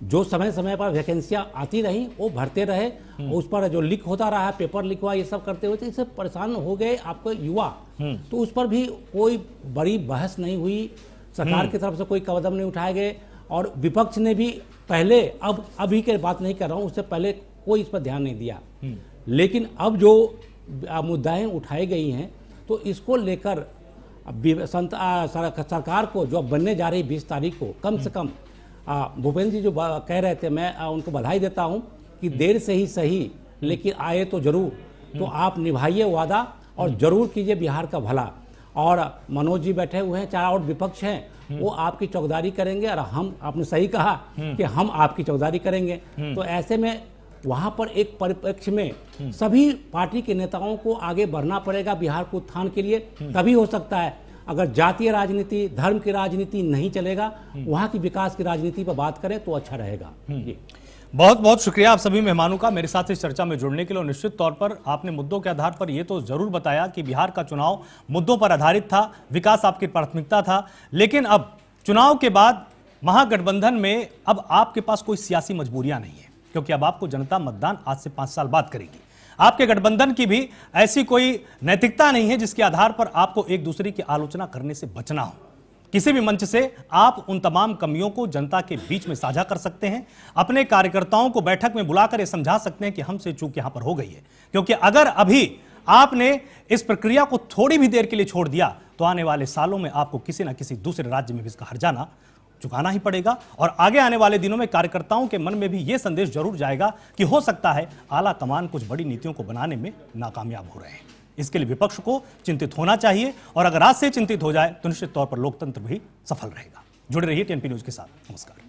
जो समय समय पर वैकेंसियां आती रही वो भरते रहे, उस पर जो लीक होता रहा, पेपर लीक हुआ, ये सब करते हुए तो इससे परेशान हो गए आपको युवा। तो उस पर भी कोई बड़ी बहस नहीं हुई, सरकार की तरफ से कोई कदम नहीं उठाए गए, और विपक्ष ने भी पहले, अब अभी के बात नहीं कर रहा हूँ, उससे पहले कोई इस पर ध्यान नहीं दिया। लेकिन अब जो मुद्दाएं उठाई गई हैं तो इसको लेकर सरकार को जो बनने जा रही 20 तारीख को, कम से कम भूपेंद्र जी जो कह रहे थे, मैं उनको बधाई देता हूं कि देर से ही सही लेकिन आए तो जरूर। तो आप निभाइए वादा और जरूर कीजिए बिहार का भला। और मनोज जी बैठे हुए हैं, चार और विपक्ष हैं, वो आपकी चौकीदारी करेंगे, और हम, आपने सही कहा कि हम आपकी चौकीदारी करेंगे। तो ऐसे में वहां पर एक परिप्रेक्ष्य में सभी पार्टी के नेताओं को आगे बढ़ना पड़ेगा बिहार को उत्थान के लिए, तभी हो सकता है। अगर जातीय राजनीति, धर्म की राजनीति नहीं चलेगा, वहां की विकास की राजनीति पर बात करें तो अच्छा रहेगा। जी, बहुत बहुत शुक्रिया आप सभी मेहमानों का मेरे साथ इस चर्चा में जुड़ने के लिए। निश्चित तौर पर आपने मुद्दों के आधार पर यह तो जरूर बताया कि बिहार का चुनाव मुद्दों पर आधारित था, विकास आपकी प्राथमिकता था, लेकिन अब चुनाव के बाद महागठबंधन में अब आपके पास कोई सियासी मजबूरियां नहीं है, क्योंकि अब आपको जनता मतदान आज से 5 साल बाद करेगी। आपके गठबंधन की भी ऐसी कोई नैतिकता नहीं है जिसके आधार पर आपको एक दूसरे की आलोचना करने से बचना हो। किसी भी मंच से आप उन तमाम कमियों को जनता के बीच में साझा कर सकते हैं, अपने कार्यकर्ताओं को बैठक में बुलाकर यह समझा सकते हैं कि हमसे चूक यहां पर हो गई है। क्योंकि अगर अभी आपने इस प्रक्रिया को थोड़ी भी देर के लिए छोड़ दिया तो आने वाले सालों में आपको किसी ना किसी दूसरे राज्य में भी इसका हर्जाना चुकाना ही पड़ेगा। और आगे आने वाले दिनों में कार्यकर्ताओं के मन में भी यह संदेश जरूर जाएगा कि हो सकता है आला कमान कुछ बड़ी नीतियों को बनाने में नाकामयाब हो रहे हैं। इसके लिए विपक्ष को चिंतित होना चाहिए, और अगर आज से चिंतित हो जाए तो निश्चित तौर पर लोकतंत्र भी सफल रहेगा। जुड़े रहिए टीएनपी न्यूज के साथ। नमस्कार।